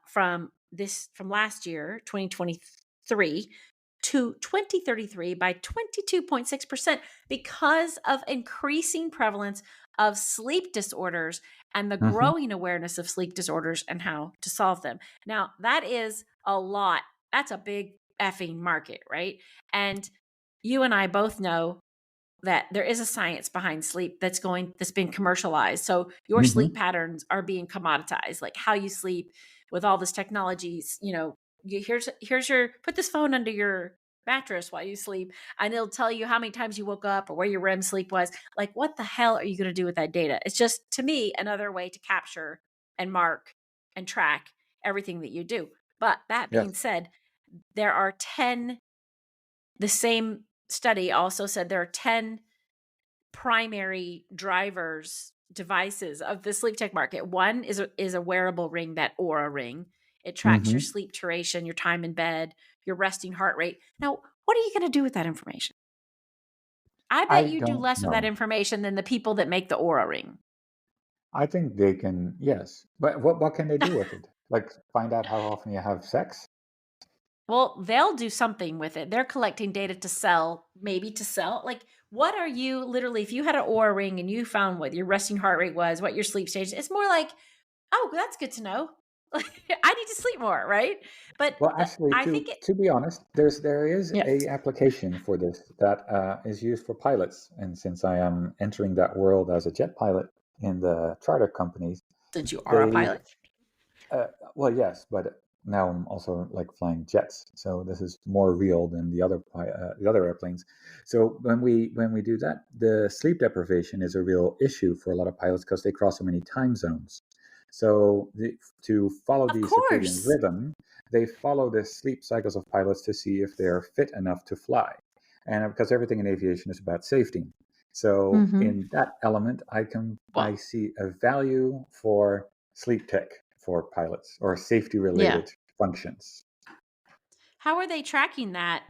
[SPEAKER 1] from last year, 2023, to 2033 by 22.6% because of increasing prevalence of sleep disorders and the
[SPEAKER 2] Hmm.
[SPEAKER 1] growing awareness of sleep disorders and how to solve them. Now, that is a lot. That's a big effing market, right? And you and I both know that there is a science behind sleep that's been commercialized. So your sleep
[SPEAKER 2] Hmm.
[SPEAKER 1] patterns are being commoditized, like how you sleep with all this technologies. Here's your put this phone under your mattress while you sleep, and it'll tell you how many times you woke up or where your REM sleep was. Like, what the hell are you going to do with that data? It's just, to me, another way to capture and mark and track everything that you do. But that being
[SPEAKER 2] Yes.
[SPEAKER 1] said, there are 10, the same study also said there are 10 primary drivers devices of the sleep tech market. One is a wearable ring, that Aura ring. It tracks your
[SPEAKER 2] Hmm.
[SPEAKER 1] sleep duration, your time in bed, your resting heart rate. Now, what are you going to do with that information? I bet
[SPEAKER 2] I
[SPEAKER 1] you do
[SPEAKER 2] don't
[SPEAKER 1] less with that
[SPEAKER 2] know.
[SPEAKER 1] information than the people that make the Aura Ring.
[SPEAKER 2] I think they can, yes. But what can they do with it? Like find out how often you have sex?
[SPEAKER 1] Well, they'll do something with it. They're collecting data to sell, maybe to sell. Like, what are you literally, if you had an Aura Ring and you found what your resting heart rate was, what your sleep stage, it's more like, oh, that's good to know. Like, I need to sleep more, right? But
[SPEAKER 2] Well, actually,
[SPEAKER 1] I think it,
[SPEAKER 2] to be honest, there is
[SPEAKER 1] yeah,
[SPEAKER 2] a application for this that is used for pilots. And since I am entering that world as a jet pilot in the charter companies,
[SPEAKER 1] since you are a
[SPEAKER 2] they
[SPEAKER 1] pilot.
[SPEAKER 2] uh, well, yes, but now I'm also like flying jets, so this is more real than the other airplanes. So when we do that, the sleep deprivation is a real issue for a lot of pilots because they cross so many time zones. So to follow
[SPEAKER 1] Of
[SPEAKER 2] the circadian
[SPEAKER 1] course.
[SPEAKER 2] rhythm, they follow the sleep cycles of pilots to see if they're fit enough to fly, and because everything in aviation is about safety. So
[SPEAKER 1] Mm-hmm.
[SPEAKER 2] in that element, I
[SPEAKER 1] Well,
[SPEAKER 2] see a value for sleep tech for pilots or safety
[SPEAKER 1] yeah.
[SPEAKER 2] related functions.
[SPEAKER 1] How are they tracking that?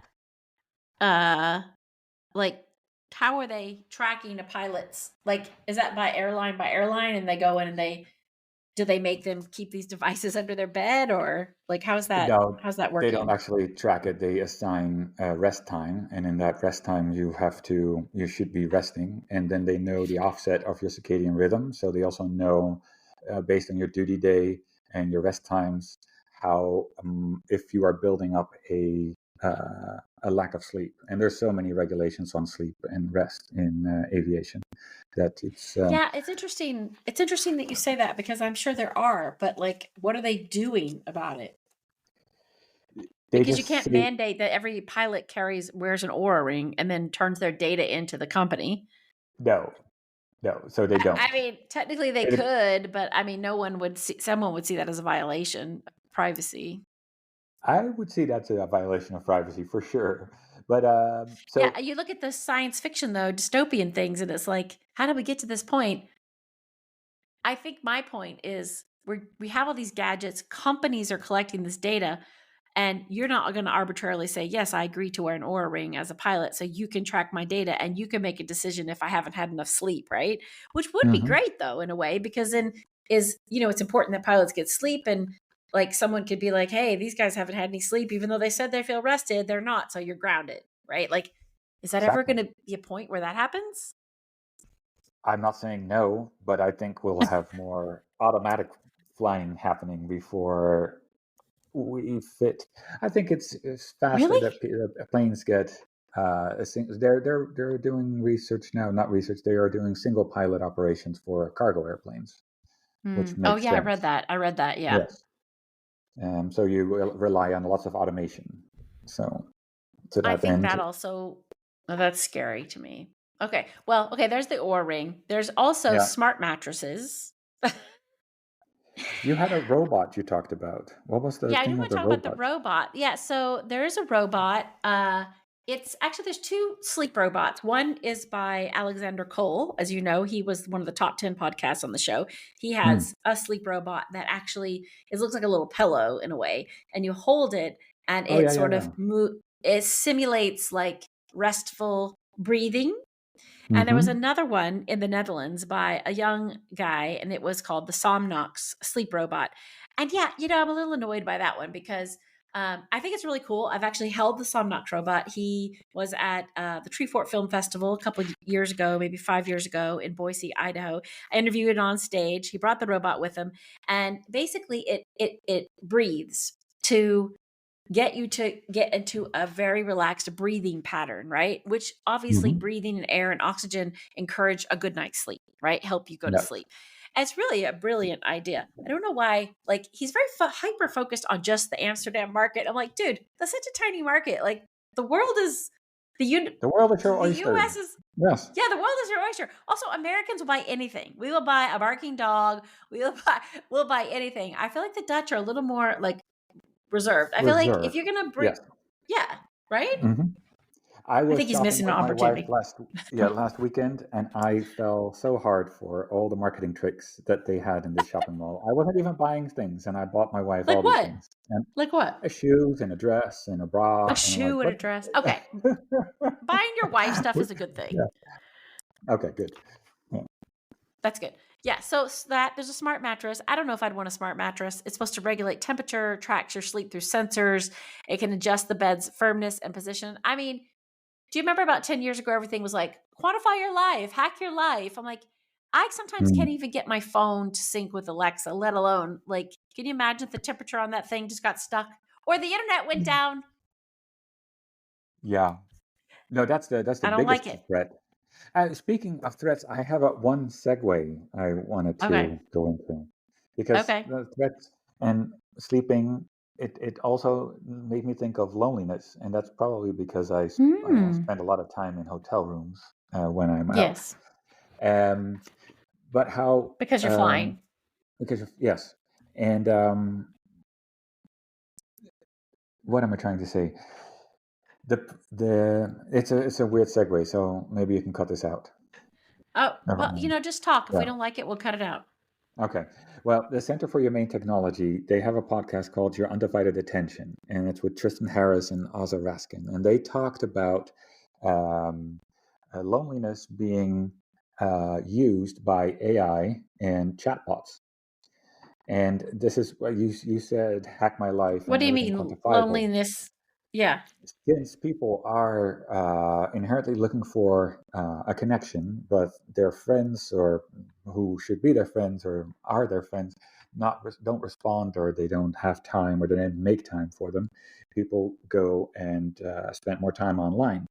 [SPEAKER 1] Uh, like, how are they tracking the pilots? Like, is that by airline, and they go in and do they make them keep these devices under their bed, or like
[SPEAKER 2] No,
[SPEAKER 1] how's that
[SPEAKER 2] they don't
[SPEAKER 1] working?
[SPEAKER 2] actually track it. They assign rest time, and in that rest time, you should be resting, and then they know the offset of your circadian rhythm. So they also know, based on your duty day and your rest times, how if you are building up a lack of sleep. And there's so many regulations on sleep and rest in aviation that it's
[SPEAKER 1] Yeah, it's interesting. It's interesting that you say that because I'm sure there are, but like, what are they doing about it?
[SPEAKER 2] they
[SPEAKER 1] Because you
[SPEAKER 2] just
[SPEAKER 1] can't
[SPEAKER 2] say
[SPEAKER 1] mandate that every pilot wears an Aura Ring and then turns their data into the company.
[SPEAKER 2] no, no. So they
[SPEAKER 1] I
[SPEAKER 2] don't.
[SPEAKER 1] mean, technically they
[SPEAKER 2] It,
[SPEAKER 1] could, but I mean, no one would see. Someone would see that as a violation of privacy.
[SPEAKER 2] I would say that's a violation of privacy for sure. But
[SPEAKER 1] Yeah,
[SPEAKER 2] so
[SPEAKER 1] you look at the science fiction though, dystopian things, and it's like, how did we get to this point? I think my point is we have all these gadgets, companies are collecting this data, and you're not going to arbitrarily say, yes, I agree to wear an Aura Ring as a pilot so you can track my data and you can make a decision if I haven't had enough sleep, right? Which would be
[SPEAKER 2] mhm,
[SPEAKER 1] great though, in a way, because then it's important that pilots get sleep, and like someone could be like, hey, these guys haven't had any sleep, even though they said they feel rested, they're not, so you're grounded, right? Like, is that ever
[SPEAKER 2] exactly.
[SPEAKER 1] going to be a point where that happens?
[SPEAKER 2] I'm not saying no, but I think we'll have more automatic flying happening before we fit. I think it's faster
[SPEAKER 1] Really?
[SPEAKER 2] that planes get. They're doing research now, not research. They are doing single pilot operations for cargo airplanes, which
[SPEAKER 1] Oh
[SPEAKER 2] makes
[SPEAKER 1] yeah, I read
[SPEAKER 2] sense.
[SPEAKER 1] that. I read that. Yeah.
[SPEAKER 2] Yes. So you will rely on lots of automation. So to
[SPEAKER 1] I
[SPEAKER 2] that
[SPEAKER 1] think
[SPEAKER 2] end,
[SPEAKER 1] that also that's scary to me. Okay. Well, okay, there's the Oura Ring. There's also
[SPEAKER 2] yeah.
[SPEAKER 1] smart mattresses.
[SPEAKER 2] You had a robot you talked about. What was the
[SPEAKER 1] Yeah, I do
[SPEAKER 2] thing of
[SPEAKER 1] want to
[SPEAKER 2] the
[SPEAKER 1] talk about the
[SPEAKER 2] robot?
[SPEAKER 1] robot. Yeah, so there is a robot. It's actually there's two sleep robots. One is by Alexander Cole. As you know, he was one of the top 10 podcasts on the show. He
[SPEAKER 2] Hmm.
[SPEAKER 1] has a sleep robot that actually it looks like a little pillow in a way, and you hold it and
[SPEAKER 2] Oh
[SPEAKER 1] it
[SPEAKER 2] yeah, yeah,
[SPEAKER 1] sort of
[SPEAKER 2] yeah.
[SPEAKER 1] it simulates like restful breathing. And there was
[SPEAKER 2] Mm-hmm.
[SPEAKER 1] another one in the Netherlands by a young guy, and it was called the Somnox sleep robot. And yeah, I'm a little annoyed by that one because I think it's really cool. I've actually held the Somnox robot. He was at the Treefort Film Festival a couple of years ago, maybe 5 years ago in Boise, Idaho. I interviewed it on stage. He brought the robot with him, and basically, it breathes to get you to get into a very relaxed breathing pattern, right? Which obviously
[SPEAKER 2] Mm-hmm.
[SPEAKER 1] breathing and air and oxygen encourage a good night's sleep, right? Help you go to
[SPEAKER 2] Yes.
[SPEAKER 1] sleep. And it's really a brilliant idea. I don't know why, like, he's very hyper focused on just the Amsterdam market. I'm like, dude, that's such a tiny market. Like, the world is
[SPEAKER 2] The world is your
[SPEAKER 1] the
[SPEAKER 2] oyster.
[SPEAKER 1] US is
[SPEAKER 2] Yes.
[SPEAKER 1] yeah, the world is your oyster. Also, Americans will buy anything. We will buy a barking dog. We'll buy anything. I feel like the Dutch are a little more like reserved. I feel like if
[SPEAKER 2] Reserved.
[SPEAKER 1] you're gonna bring
[SPEAKER 2] Yes.
[SPEAKER 1] yeah, right?
[SPEAKER 2] Hmm. I
[SPEAKER 1] I
[SPEAKER 2] was
[SPEAKER 1] think he's
[SPEAKER 2] shopping
[SPEAKER 1] missing an
[SPEAKER 2] with my wife
[SPEAKER 1] opportunity.
[SPEAKER 2] last weekend, and I fell so hard for all the marketing tricks that they had in this shopping mall. I wasn't even buying things, and I bought my wife all
[SPEAKER 1] Like
[SPEAKER 2] these
[SPEAKER 1] what?
[SPEAKER 2] things, and
[SPEAKER 1] Like what?
[SPEAKER 2] shoes and a dress and a
[SPEAKER 1] A
[SPEAKER 2] bra, and I'm like,
[SPEAKER 1] shoe and
[SPEAKER 2] what?
[SPEAKER 1] a dress. Okay. Buying your wife stuff is a good thing.
[SPEAKER 2] Yeah. Okay, good. Yeah.
[SPEAKER 1] That's good. Yeah. So that there's a smart mattress. I don't know if I'd want a smart mattress. It's supposed to regulate temperature, tracks your sleep through sensors. It can adjust the bed's firmness and position. I mean, do you remember about 10 years ago, everything was like, quantify your life, hack your life? I'm like, I sometimes
[SPEAKER 2] Mm,
[SPEAKER 1] can't even get my phone to sync with Alexa, let alone like, can you imagine if the temperature on that thing just got stuck or the internet went down?
[SPEAKER 2] yeah. No, that's the
[SPEAKER 1] I don't like
[SPEAKER 2] biggest
[SPEAKER 1] it.
[SPEAKER 2] threat. Speaking of threats, I have one segue I wanted
[SPEAKER 1] Okay.
[SPEAKER 2] to go into because
[SPEAKER 1] Okay.
[SPEAKER 2] the threats and sleeping, it also made me think of loneliness, and that's probably because I
[SPEAKER 1] Hmm.
[SPEAKER 2] spend a lot of time in hotel rooms when I'm out.
[SPEAKER 1] Yes.
[SPEAKER 2] Um, but how
[SPEAKER 1] Because you're flying.
[SPEAKER 2] because yes, and what am I trying to say? It's a weird segue, so maybe you can cut this out.
[SPEAKER 1] Oh,
[SPEAKER 2] Never
[SPEAKER 1] well,
[SPEAKER 2] mind.
[SPEAKER 1] just talk. If we
[SPEAKER 2] Yeah.
[SPEAKER 1] don't like it, we'll cut it out.
[SPEAKER 2] Okay. Well, the Center for Humane Technology, they have a podcast called Your Undivided Attention, and it's with Tristan Harris and Ozza Raskin. And they talked about um, loneliness being used by AI and chatbots. And this is what you said, hack my life
[SPEAKER 1] What
[SPEAKER 2] and
[SPEAKER 1] do you
[SPEAKER 2] everything
[SPEAKER 1] mean
[SPEAKER 2] quantifiable.
[SPEAKER 1] loneliness? Yeah.
[SPEAKER 2] Since people are inherently looking for a connection, but their friends or who should be their friends or are their friends don't respond, or they don't have time, or they didn't make time for them, people go and spend more time online.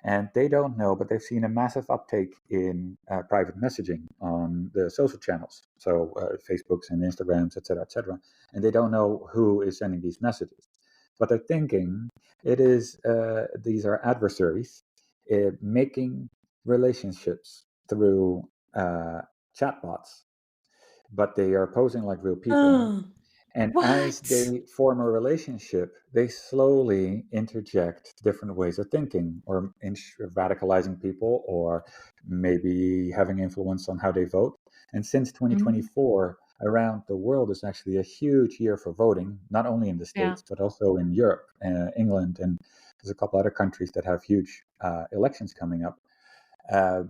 [SPEAKER 2] And they don't know, but they've seen a massive uptake in private messaging on the social channels, so Facebooks and Instagrams, et cetera, et cetera. And they don't know who is sending these messages, but they're thinking these are adversaries making relationships through chatbots, but they are posing like real people.
[SPEAKER 1] Oh,
[SPEAKER 2] And as
[SPEAKER 1] what?
[SPEAKER 2] they form a relationship, they slowly interject different ways of thinking, or radicalizing people, or maybe having influence on how they vote. And since
[SPEAKER 1] Mhm.
[SPEAKER 2] 2024, around the world is actually a huge year for voting, not only in the
[SPEAKER 1] Yeah.
[SPEAKER 2] States, but also in Europe, England, and there's a couple other countries that have huge elections coming up. Uh,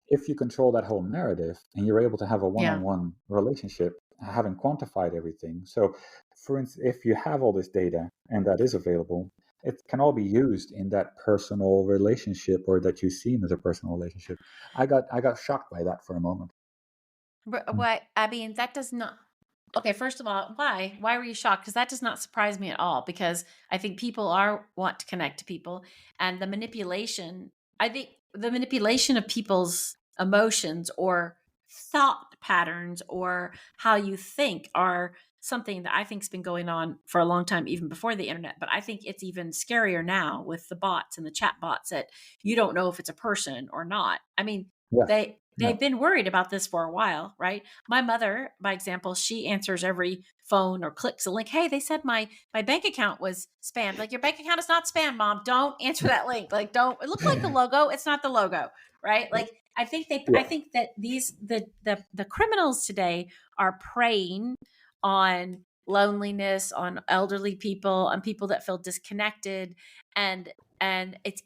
[SPEAKER 2] if you control that whole narrative and you're able to have a
[SPEAKER 1] Yeah.
[SPEAKER 2] one-on-one relationship, having quantified everything. So, for instance, if you have all this data and that is available, it can all be used in that personal relationship, or that you see as a personal relationship. I got shocked by that for a moment. Mm.
[SPEAKER 1] Why? I mean, that does not. Okay, first of all, why? Why were you shocked? Because that does not surprise me at all. Because I think people are want to connect to people, and the manipulation. I think the manipulation of people's emotions or thought patterns or how you think are something that I think's been going on for a long time, even before the internet. But I think it's even scarier now with the bots and the chat bots that you don't know if it's a person or not. I mean,
[SPEAKER 2] Yes. Yeah.
[SPEAKER 1] they've been worried about this for a while, right? My mother, by example, she answers every phone or clicks a link. Hey, they said my bank account was spammed. Like, your bank account is not spam, mom. Don't answer that link. Like, don't, it looked like the logo. It's not the logo, right? Like, I
[SPEAKER 2] Yeah.
[SPEAKER 1] think that the criminals today are preying on loneliness, on elderly people, on people that feel disconnected, and it's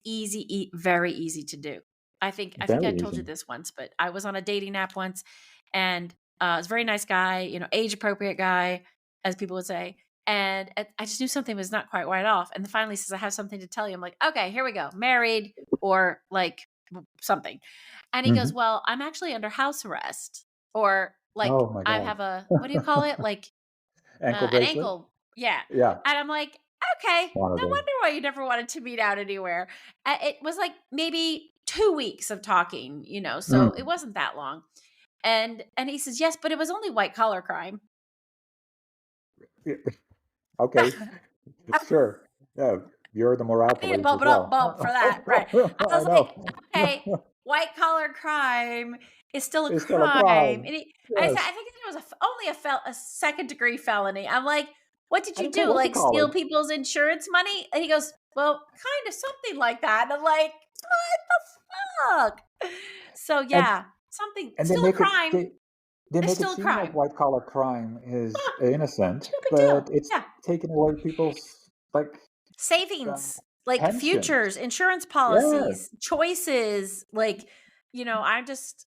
[SPEAKER 1] very easy to do. I think I
[SPEAKER 2] Very
[SPEAKER 1] told you
[SPEAKER 2] easy.
[SPEAKER 1] this once, but I was on a dating app once, and it was a very nice guy, age appropriate guy, as people would say. And I just knew something was not quite right off. And then finally says, "I have something to tell you." I'm like, "Okay, here we go. Married or like something." And he goes,
[SPEAKER 2] Hmm.
[SPEAKER 1] "Well, I'm actually under house arrest, or like
[SPEAKER 2] Oh my
[SPEAKER 1] I
[SPEAKER 2] God.
[SPEAKER 1] have a, what do you call it? Like
[SPEAKER 2] Ankle
[SPEAKER 1] an
[SPEAKER 2] bracelet.
[SPEAKER 1] ankle." Yeah.
[SPEAKER 2] Yeah.
[SPEAKER 1] And I'm like, "Okay,
[SPEAKER 2] One of
[SPEAKER 1] no
[SPEAKER 2] those.
[SPEAKER 1] wonder why you never wanted to meet out anywhere." It was like maybe 2 weeks of talking, so it
[SPEAKER 2] Mm.
[SPEAKER 1] wasn't that long. And he says, "Yes, but it was only white collar crime."
[SPEAKER 2] Yeah. Okay. Sure. Yeah. You're the morale
[SPEAKER 1] I need a
[SPEAKER 2] police as
[SPEAKER 1] bump it up
[SPEAKER 2] well.
[SPEAKER 1] bump for that, right? I
[SPEAKER 2] I
[SPEAKER 1] was like,
[SPEAKER 2] know.
[SPEAKER 1] "Okay, white collar crime is still a
[SPEAKER 2] It's still a
[SPEAKER 1] crime."
[SPEAKER 2] crime.
[SPEAKER 1] And I said,
[SPEAKER 2] Yes.
[SPEAKER 1] "I think it was only a second degree felony." I'm like, what did
[SPEAKER 2] I
[SPEAKER 1] you
[SPEAKER 2] don't care
[SPEAKER 1] do?
[SPEAKER 2] what you
[SPEAKER 1] Like
[SPEAKER 2] call
[SPEAKER 1] steal
[SPEAKER 2] it.
[SPEAKER 1] people's insurance money? And he goes, well, kind of something like that. And I'm like, what the fuck? So
[SPEAKER 2] And
[SPEAKER 1] yeah, something,
[SPEAKER 2] and they
[SPEAKER 1] still a
[SPEAKER 2] make it
[SPEAKER 1] crime.
[SPEAKER 2] they
[SPEAKER 1] It's
[SPEAKER 2] make it
[SPEAKER 1] still a
[SPEAKER 2] seem like
[SPEAKER 1] crime.
[SPEAKER 2] white collar crime is
[SPEAKER 1] Ah,
[SPEAKER 2] innocent,
[SPEAKER 1] no big
[SPEAKER 2] but
[SPEAKER 1] deal.
[SPEAKER 2] it's
[SPEAKER 1] Yeah.
[SPEAKER 2] taking away people's like uh,
[SPEAKER 1] Savings, like
[SPEAKER 2] pensions.
[SPEAKER 1] futures, insurance
[SPEAKER 2] Yeah,
[SPEAKER 1] policies, choices. Like, I'm just,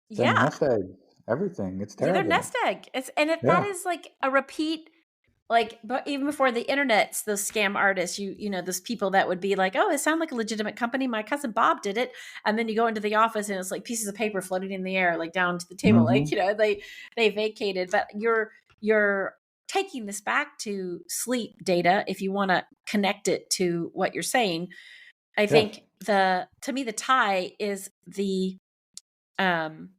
[SPEAKER 2] their
[SPEAKER 1] yeah.
[SPEAKER 2] nest egg, everything. It's
[SPEAKER 1] Yeah, they're
[SPEAKER 2] terrible.
[SPEAKER 1] nest egg. And if that
[SPEAKER 2] Yeah.
[SPEAKER 1] is like a repeat, like, but even before the internet's those scam artists, those people that would be like, oh, it sounds like a legitimate company. My cousin Bob did it. And then you go into the office and it's like pieces of paper floating in the air, like down to the table. Like,
[SPEAKER 2] Hmm.
[SPEAKER 1] they vacated, but you're taking this back to sleep data. If you want to connect it to what you're saying, I
[SPEAKER 2] Yes.
[SPEAKER 1] think to me, the tie is the, um,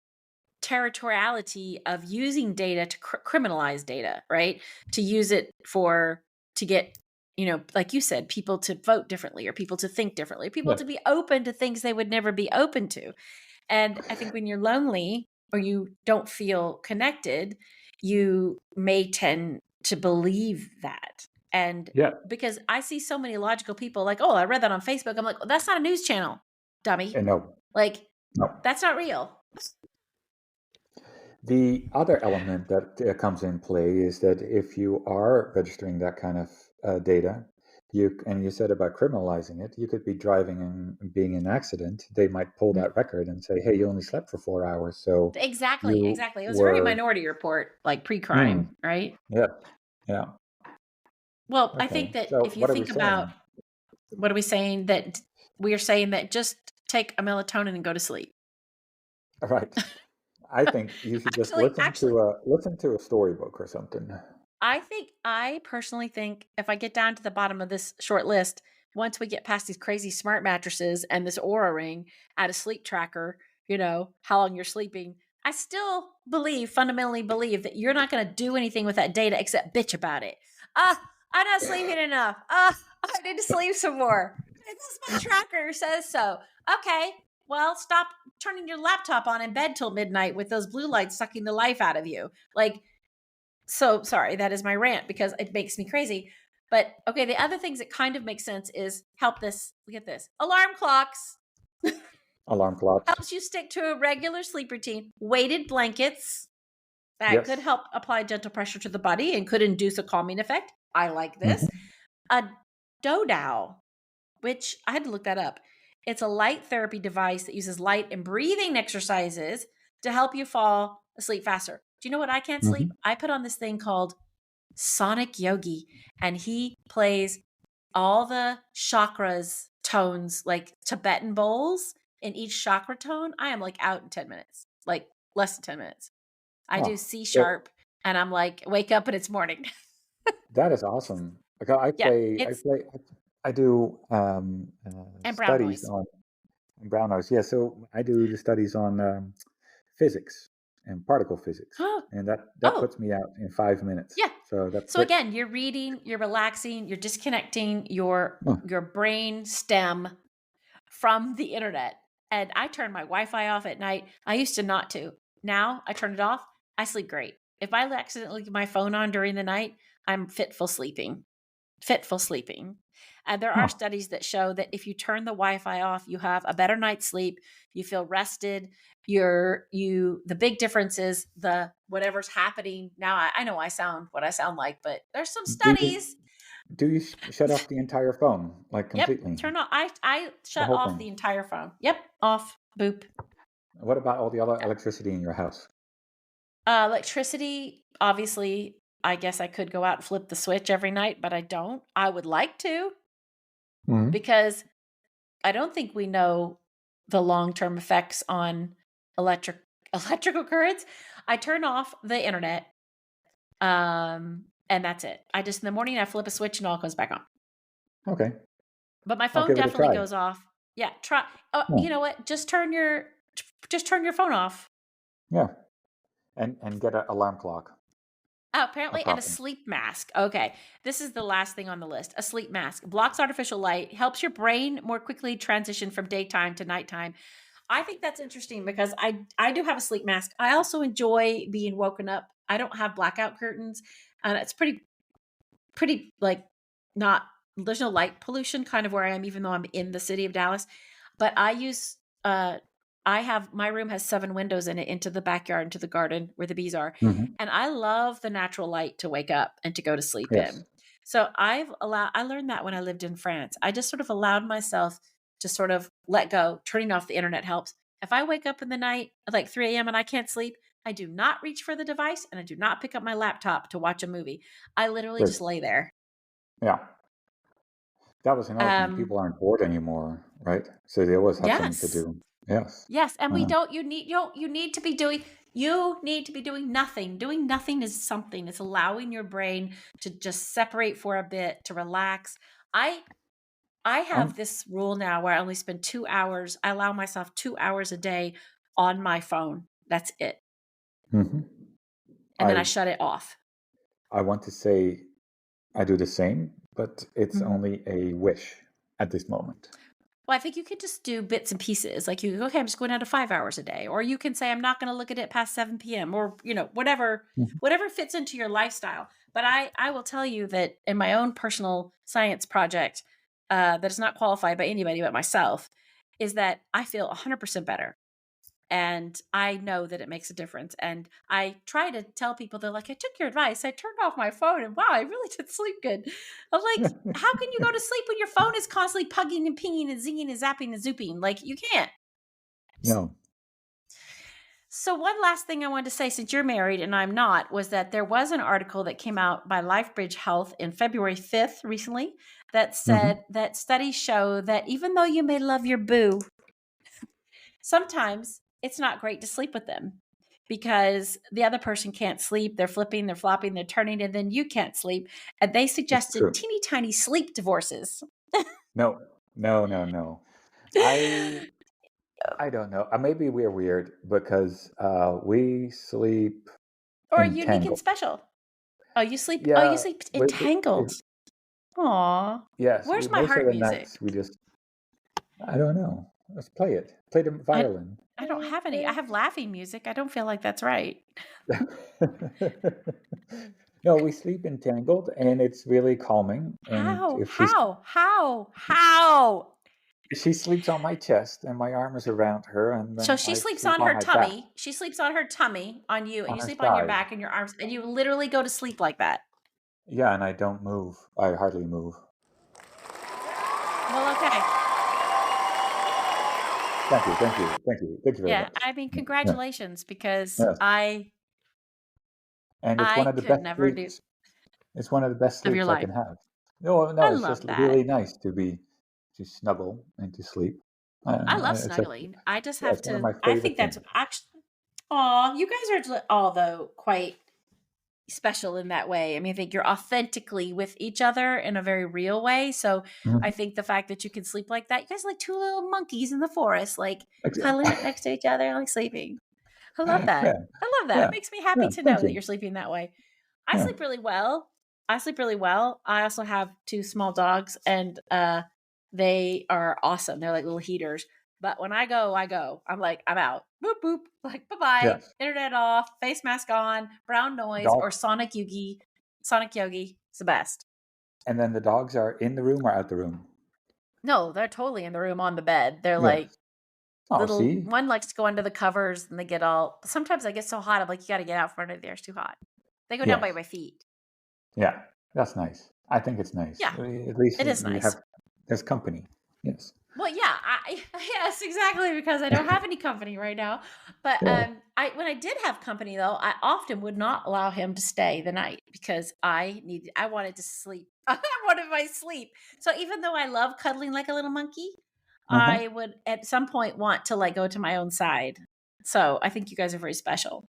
[SPEAKER 1] territoriality of using data to criminalize data, right? To use it to get, like you said, people to vote differently or people to think differently, people
[SPEAKER 2] Yes.
[SPEAKER 1] to be open to things they would never be open to. And I think when you're lonely or you don't feel connected, you may tend to believe that. And
[SPEAKER 2] Yeah.
[SPEAKER 1] because I see so many logical people like, oh, I read that on Facebook. I'm like, well, that's not a news channel, dummy.
[SPEAKER 2] And no,
[SPEAKER 1] Like,
[SPEAKER 2] no.
[SPEAKER 1] that's not real.
[SPEAKER 2] The other element that comes in play is that if you are registering that kind of data, you said about criminalizing it, you could be driving and being in an accident. They might pull that record and say, "Hey, you only slept for 4 hours, so
[SPEAKER 1] Exactly,
[SPEAKER 2] you
[SPEAKER 1] exactly. It was a very
[SPEAKER 2] were."
[SPEAKER 1] minority report, like
[SPEAKER 2] Hmm.
[SPEAKER 1] pre-crime, right?
[SPEAKER 2] Yeah. Yeah.
[SPEAKER 1] Well, I
[SPEAKER 2] Okay.
[SPEAKER 1] think that
[SPEAKER 2] So
[SPEAKER 1] if you
[SPEAKER 2] what are we
[SPEAKER 1] think about
[SPEAKER 2] saying?
[SPEAKER 1] what are we saying that we are saying that just take a melatonin and go to sleep.
[SPEAKER 2] All right. I think you should just
[SPEAKER 1] Actually,
[SPEAKER 2] listen to a storybook or something.
[SPEAKER 1] I personally think if I get down to the bottom of this short list, once we get past these crazy smart mattresses and this Aura ring at a sleep tracker, how long you're sleeping, I still fundamentally believe that you're not going to do anything with that data except bitch about it. I'm not sleeping enough. I need to sleep some more. This my tracker says so. Okay, well, stop turning your laptop on in bed till midnight with those blue lights sucking the life out of you. Like, so sorry, that is my rant because it makes me crazy. But okay, the other things that kind of make sense is help this. Look at this. Alarm clocks
[SPEAKER 2] Alarm clocks.
[SPEAKER 1] helps you stick to a regular sleep routine. Weighted blankets that could
[SPEAKER 2] Yes.
[SPEAKER 1] help apply gentle pressure to the body and could induce a calming effect. I like this.
[SPEAKER 2] Hmm.
[SPEAKER 1] A dodow, which I had to look that up. It's a light therapy device that uses light and breathing exercises to help you fall asleep faster. Do you know what I can't sleep?
[SPEAKER 2] Hmm.
[SPEAKER 1] I put on this thing called Sonic Yogi, and he plays all the chakras tones like Tibetan bowls in each chakra tone. I am like out in 10 minutes, like less than 10 minutes. I do
[SPEAKER 2] Oh,
[SPEAKER 1] C
[SPEAKER 2] so
[SPEAKER 1] sharp and I'm like, wake up and it's morning.
[SPEAKER 2] that is awesome. Like
[SPEAKER 1] Yeah, it's
[SPEAKER 2] I do
[SPEAKER 1] and brown
[SPEAKER 2] studies
[SPEAKER 1] noise.
[SPEAKER 2] on brown noise. Yeah, so I do the studies on physics and particle physics, and that
[SPEAKER 1] Oh,
[SPEAKER 2] puts me out in 5 minutes.
[SPEAKER 1] yeah.
[SPEAKER 2] So that's
[SPEAKER 1] So
[SPEAKER 2] quick.
[SPEAKER 1] again, you're reading, you're relaxing, you're disconnecting your
[SPEAKER 2] Huh.
[SPEAKER 1] your brain stem from the internet. And I turn my Wi-Fi off at night. I used to not to. Now I turn it off. I sleep great. If I accidentally leave my phone on during the night, I'm fitful sleeping. Fitful sleeping. And there are
[SPEAKER 2] Huh.
[SPEAKER 1] studies that show that if you turn the Wi-Fi off, you have a better night's sleep. You feel rested. The big difference is the whatever's happening now. I know I sound what I sound like, but there's some
[SPEAKER 2] Do you
[SPEAKER 1] studies.
[SPEAKER 2] shut off the entire phone like
[SPEAKER 1] Yep.
[SPEAKER 2] completely?
[SPEAKER 1] Turn off. I
[SPEAKER 2] The
[SPEAKER 1] shut
[SPEAKER 2] whole
[SPEAKER 1] off
[SPEAKER 2] thing.
[SPEAKER 1] the entire phone. Yep. Off. Boop.
[SPEAKER 2] What about all the other electricity in your house?
[SPEAKER 1] Electricity, obviously, I guess I could go out and flip the switch every night, but I don't. I would like to
[SPEAKER 2] Hmm.
[SPEAKER 1] because I don't think we know the long-term effects on electric electrical currents. I turn off the internet, and that's it. I just in the morning I flip a switch and all goes back on.
[SPEAKER 2] Okay,
[SPEAKER 1] But my
[SPEAKER 2] I'll
[SPEAKER 1] phone
[SPEAKER 2] give it a
[SPEAKER 1] definitely
[SPEAKER 2] try.
[SPEAKER 1] goes off. Yeah, try. Oh, you
[SPEAKER 2] Hmm.
[SPEAKER 1] know what? Just turn your phone off.
[SPEAKER 2] Yeah, and get an alarm clock,
[SPEAKER 1] Oh,
[SPEAKER 2] a
[SPEAKER 1] apparently, and a
[SPEAKER 2] proper.
[SPEAKER 1] sleep mask. Okay, this is the last thing on the list. A sleep mask blocks artificial light, helps your brain more quickly transition from daytime to nighttime. I think that's interesting because I do have a sleep mask. I also enjoy being woken up. I don't have blackout curtains, and it's pretty pretty not, there's no light pollution kind of where I am, even though I'm in the city of Dallas. But I have, my room has 7 windows in it into the backyard, into the garden where the bees are.
[SPEAKER 2] Hmm.
[SPEAKER 1] And I love the natural light to wake up and to go to sleep
[SPEAKER 2] Yes.
[SPEAKER 1] in. So I learned that when I lived in France. I just sort of allowed myself to sort of let go. Turning off the internet helps. If I wake up in the night at like 3 a.m. and I can't sleep, I do not reach for the device and I do not pick up my laptop to watch a movie. I literally
[SPEAKER 2] Good.
[SPEAKER 1] just lay there.
[SPEAKER 2] Yeah. That was another thing.
[SPEAKER 1] Um,
[SPEAKER 2] People aren't bored anymore, right? So they always have something to
[SPEAKER 1] yes.
[SPEAKER 2] do. Yes.
[SPEAKER 1] Yes, and we
[SPEAKER 2] Uh,
[SPEAKER 1] don't. You need to be doing. You need to be doing nothing. Doing nothing is something. It's allowing your brain to just separate for a bit, to relax. I I have
[SPEAKER 2] I'm,
[SPEAKER 1] this rule now where I only spend 2 hours. I allow myself 2 hours a day on my phone. That's it,
[SPEAKER 2] mhm.
[SPEAKER 1] and then I
[SPEAKER 2] I
[SPEAKER 1] shut it off.
[SPEAKER 2] I want to say I do the same, but it's
[SPEAKER 1] Mhm.
[SPEAKER 2] only a wish at this moment.
[SPEAKER 1] Well, I think you could just do bits and pieces. Like you, okay, I'm just going down to 5 hours a day, or you can say I'm not going to look at it past 7 p.m. or whatever
[SPEAKER 2] Mhm.
[SPEAKER 1] whatever fits into your lifestyle. But I will tell you that in my own personal science project, that is not qualified by anybody but myself, is that I feel 100% better. And I know that it makes a difference. And I try to tell people, they're like, I took your advice. I turned off my phone and wow, I really did sleep good. I'm like, how can you go to sleep when your phone is constantly pugging and pinging and zinging and zapping and zooping? Like, you can't.
[SPEAKER 2] No.
[SPEAKER 1] So, one last thing I wanted to say, since you're married and I'm not, was that there was an article that came out by LifeBridge Health in February 5th recently that
[SPEAKER 2] Hmm.
[SPEAKER 1] said that studies show that even though you may love your boo, sometimes it's not great to sleep with them because the other person can't sleep. They're flipping, they're flopping, they're turning, and then you can't sleep. And they
[SPEAKER 2] It's
[SPEAKER 1] suggested
[SPEAKER 2] true.
[SPEAKER 1] teeny tiny sleep divorces.
[SPEAKER 2] No. No. No. No. I I don't know. Maybe we're weird because we sleep
[SPEAKER 1] Or unique and
[SPEAKER 2] entangled.
[SPEAKER 1] special. Oh, you
[SPEAKER 2] Yeah.
[SPEAKER 1] sleep
[SPEAKER 2] We,
[SPEAKER 1] entangled. Aw.
[SPEAKER 2] yes.
[SPEAKER 1] Where's my
[SPEAKER 2] Most of
[SPEAKER 1] heart
[SPEAKER 2] the
[SPEAKER 1] music?
[SPEAKER 2] nights we just. I don't know. Let's play it. Play the
[SPEAKER 1] I
[SPEAKER 2] violin.
[SPEAKER 1] I don't have any. I have laughing music. I don't feel like that's right.
[SPEAKER 2] No, we sleep entangled, and it's really calming. And
[SPEAKER 1] How?
[SPEAKER 2] if
[SPEAKER 1] How? How? How?
[SPEAKER 2] she sleeps on my chest, and my arm is around her, and
[SPEAKER 1] So
[SPEAKER 2] then
[SPEAKER 1] she
[SPEAKER 2] I
[SPEAKER 1] sleeps
[SPEAKER 2] sleep
[SPEAKER 1] on
[SPEAKER 2] on
[SPEAKER 1] her
[SPEAKER 2] my back,
[SPEAKER 1] tummy. She sleeps on her tummy on you, and
[SPEAKER 2] on
[SPEAKER 1] you
[SPEAKER 2] her
[SPEAKER 1] sleep on your
[SPEAKER 2] side.
[SPEAKER 1] back and your arms, and you literally go to sleep like that.
[SPEAKER 2] Yeah, and I don't move. I hardly move.
[SPEAKER 1] Well, okay.
[SPEAKER 2] Thank you, thank you, thank you, thank you very
[SPEAKER 1] Yeah,
[SPEAKER 2] much.
[SPEAKER 1] I mean,
[SPEAKER 2] Yeah,
[SPEAKER 1] congratulations, because
[SPEAKER 2] yes, and it's one
[SPEAKER 1] I
[SPEAKER 2] of the
[SPEAKER 1] could
[SPEAKER 2] best
[SPEAKER 1] never do
[SPEAKER 2] sleeps. It's one of the best
[SPEAKER 1] of your
[SPEAKER 2] sleeps I
[SPEAKER 1] life.
[SPEAKER 2] can have. No,
[SPEAKER 1] I
[SPEAKER 2] no, it's just
[SPEAKER 1] love that.
[SPEAKER 2] really nice to snuggle and to sleep.
[SPEAKER 1] I love
[SPEAKER 2] It's just,
[SPEAKER 1] snuggling. I just
[SPEAKER 2] yeah,
[SPEAKER 1] have
[SPEAKER 2] it's one of
[SPEAKER 1] to.
[SPEAKER 2] my
[SPEAKER 1] I think
[SPEAKER 2] favorite
[SPEAKER 1] that's
[SPEAKER 2] things.
[SPEAKER 1] actually. Aw, you guys are all though quite special in that way. I mean, I think you're authentically with each other in a very real way. So I
[SPEAKER 2] Mhm.
[SPEAKER 1] think the fact that you can sleep like that, you guys are like two little monkeys in the forest, like cuddling
[SPEAKER 2] Exa-
[SPEAKER 1] up next to each other, like sleeping. I love that.
[SPEAKER 2] Yeah,
[SPEAKER 1] I love that.
[SPEAKER 2] yeah,
[SPEAKER 1] It makes me happy
[SPEAKER 2] yeah.
[SPEAKER 1] to know
[SPEAKER 2] Thank
[SPEAKER 1] that
[SPEAKER 2] you.
[SPEAKER 1] you're sleeping that way. I
[SPEAKER 2] Yeah.
[SPEAKER 1] sleep really well. I sleep really well. I also have 2 small dogs, and they are awesome. They're like little heaters. But when I go, I go. I'm like, I'm out. Boop boop. Like, bye bye.
[SPEAKER 2] Yes.
[SPEAKER 1] Internet off. Face mask on. Brown noise or
[SPEAKER 2] Dog.
[SPEAKER 1] Sonic Yogi. Sonic Yogi. It's the best.
[SPEAKER 2] And then the dogs are in the room or out the room?
[SPEAKER 1] No, they're totally in the room on the bed. They're like
[SPEAKER 2] Yes. Oh,
[SPEAKER 1] little.
[SPEAKER 2] see?
[SPEAKER 1] One likes to go under the covers, and they get all. Sometimes I get so hot. I'm like, you got to get out from under there. It's too hot. They go down by
[SPEAKER 2] Yes.
[SPEAKER 1] my feet.
[SPEAKER 2] Yeah. That's nice. I think it's nice.
[SPEAKER 1] Yeah,
[SPEAKER 2] At least
[SPEAKER 1] it is
[SPEAKER 2] we
[SPEAKER 1] nice.
[SPEAKER 2] have there's company. Yes.
[SPEAKER 1] Well, yeah, yes, exactly, because I don't have any company right now. But
[SPEAKER 2] Yeah.
[SPEAKER 1] I when I did have company though, I often would not allow him to stay the night because I wanted to sleep. I wanted my sleep. So even though I love cuddling like a little monkey,
[SPEAKER 2] Uh-huh.
[SPEAKER 1] I would at some point want to like go to my own side. So I think you guys are very special.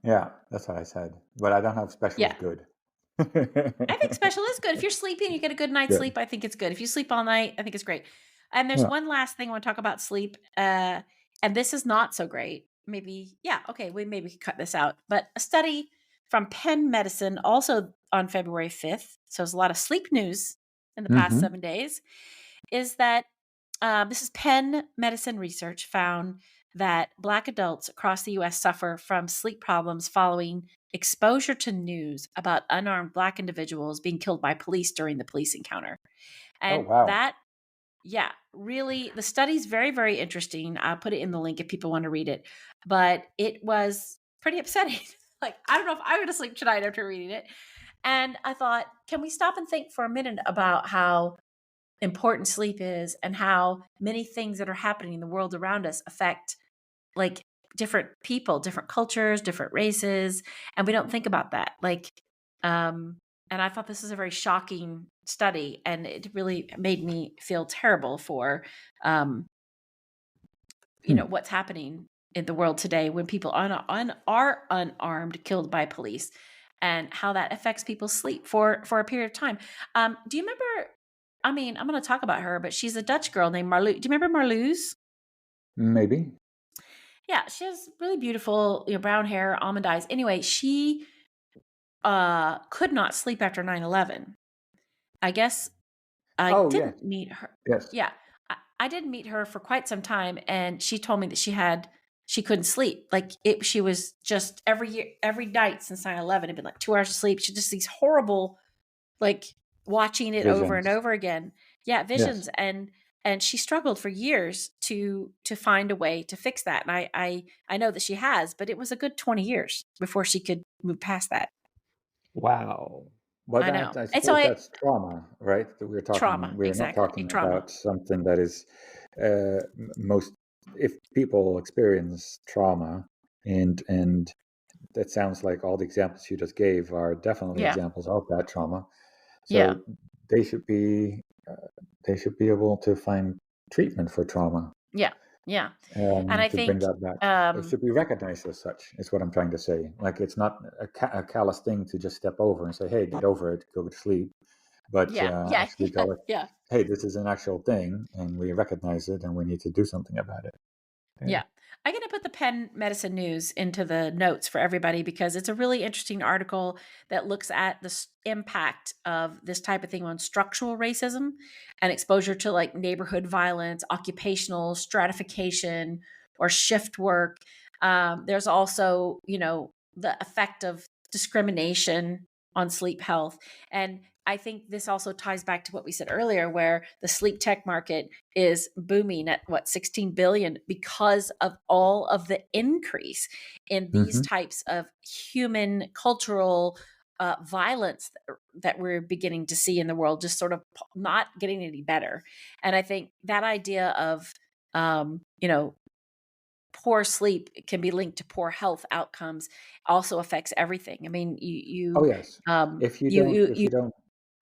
[SPEAKER 2] Yeah, that's what I said. But I don't have special is
[SPEAKER 1] Yeah.
[SPEAKER 2] good.
[SPEAKER 1] I think special is good. If you're sleeping, you get a good night's
[SPEAKER 2] Good.
[SPEAKER 1] sleep. I think it's good. If you sleep all night, I think it's great. And there's
[SPEAKER 2] Yeah.
[SPEAKER 1] one last thing I want to talk about sleep. And this is not so great. Maybe, yeah, okay, we maybe could cut this out. But a study from Penn Medicine, also on February 5th, so there's a lot of sleep news in the past
[SPEAKER 2] Mm-hmm.
[SPEAKER 1] 7 days, is that this is Penn Medicine research found that Black adults across the US suffer from sleep problems following exposure to news about unarmed Black individuals being killed by police during the police encounter.
[SPEAKER 2] Oh,
[SPEAKER 1] And
[SPEAKER 2] wow.
[SPEAKER 1] that, yeah, really, the study's very, very interesting. I'll put it in the link if people want to read it. But it was pretty upsetting. Like, I don't know if I'm going to sleep tonight after reading it. And I thought, can we stop and think for a minute about how important sleep is and how many things that are happening in the world around us affect like different people, different cultures, different races, and we don't think about that. And I thought this is a very shocking study, and it really made me feel terrible for, um,
[SPEAKER 2] Hmm.
[SPEAKER 1] what's happening in the world today when people are unarmed, killed by police, and how that affects people's sleep for a period of time. Do you remember? I mean, I'm going to talk about her, but she's a Dutch girl named Marloes. Do you remember Marloes?
[SPEAKER 2] Maybe.
[SPEAKER 1] Yeah, she has really beautiful, brown hair, almond eyes. Anyway, she could not sleep after 9/11. I guess I
[SPEAKER 2] Oh, yes.
[SPEAKER 1] didn't meet her.
[SPEAKER 2] Yes.
[SPEAKER 1] Yeah, I didn't meet her for quite some time, and she told me that she couldn't sleep. Like she was just every night since 9/11 had been like 2 hours of sleep. She just these horrible, like watching it over and
[SPEAKER 2] Visions.
[SPEAKER 1] over again. Yeah, visions,
[SPEAKER 2] Yes.
[SPEAKER 1] and she struggled for years to find a way to fix that. And I know that she has, but it was a good 20 years before she could move past that.
[SPEAKER 2] Wow. Well,
[SPEAKER 1] I
[SPEAKER 2] that
[SPEAKER 1] know.
[SPEAKER 2] I
[SPEAKER 1] And so
[SPEAKER 2] suppose that's trauma, right? That we're talking.
[SPEAKER 1] trauma,
[SPEAKER 2] We're not
[SPEAKER 1] exactly.
[SPEAKER 2] talking
[SPEAKER 1] Trauma.
[SPEAKER 2] about something that is most. If people experience trauma, and that sounds like all the examples you just gave are definitely
[SPEAKER 1] Yeah.
[SPEAKER 2] examples of that trauma.
[SPEAKER 1] Yeah.
[SPEAKER 2] So they should be they should be able to find treatment for trauma,
[SPEAKER 1] Yeah. Yeah. And I
[SPEAKER 2] to bring
[SPEAKER 1] think
[SPEAKER 2] that back. It
[SPEAKER 1] um
[SPEAKER 2] should be recognized as such, is what I'm trying to say. Like it's not a callous thing to just step over and say, "Hey, get over it, go to sleep," but
[SPEAKER 1] yeah. Yeah.
[SPEAKER 2] actually
[SPEAKER 1] Yeah.
[SPEAKER 2] go,
[SPEAKER 1] Yeah.
[SPEAKER 2] "Hey, this is an actual thing, and we recognize it, and we need to do something about it." Yeah.
[SPEAKER 1] Yeah. I'm going to put the Penn Medicine News into the notes for everybody because it's a really interesting article that looks at the impact of this type of thing on structural racism and exposure to like neighborhood violence, occupational stratification, or shift work. There's also, the effect of discrimination on sleep health. And I think this also ties back to what we said earlier, where the sleep tech market is booming at what 16 billion because of all of the increase in these
[SPEAKER 2] Hmm.
[SPEAKER 1] types of human cultural violence that we're beginning to see in the world, just sort of not getting any better. And I think that idea of um, you know poor sleep can be linked to poor health outcomes also affects everything. I mean,
[SPEAKER 2] Oh yes.
[SPEAKER 1] you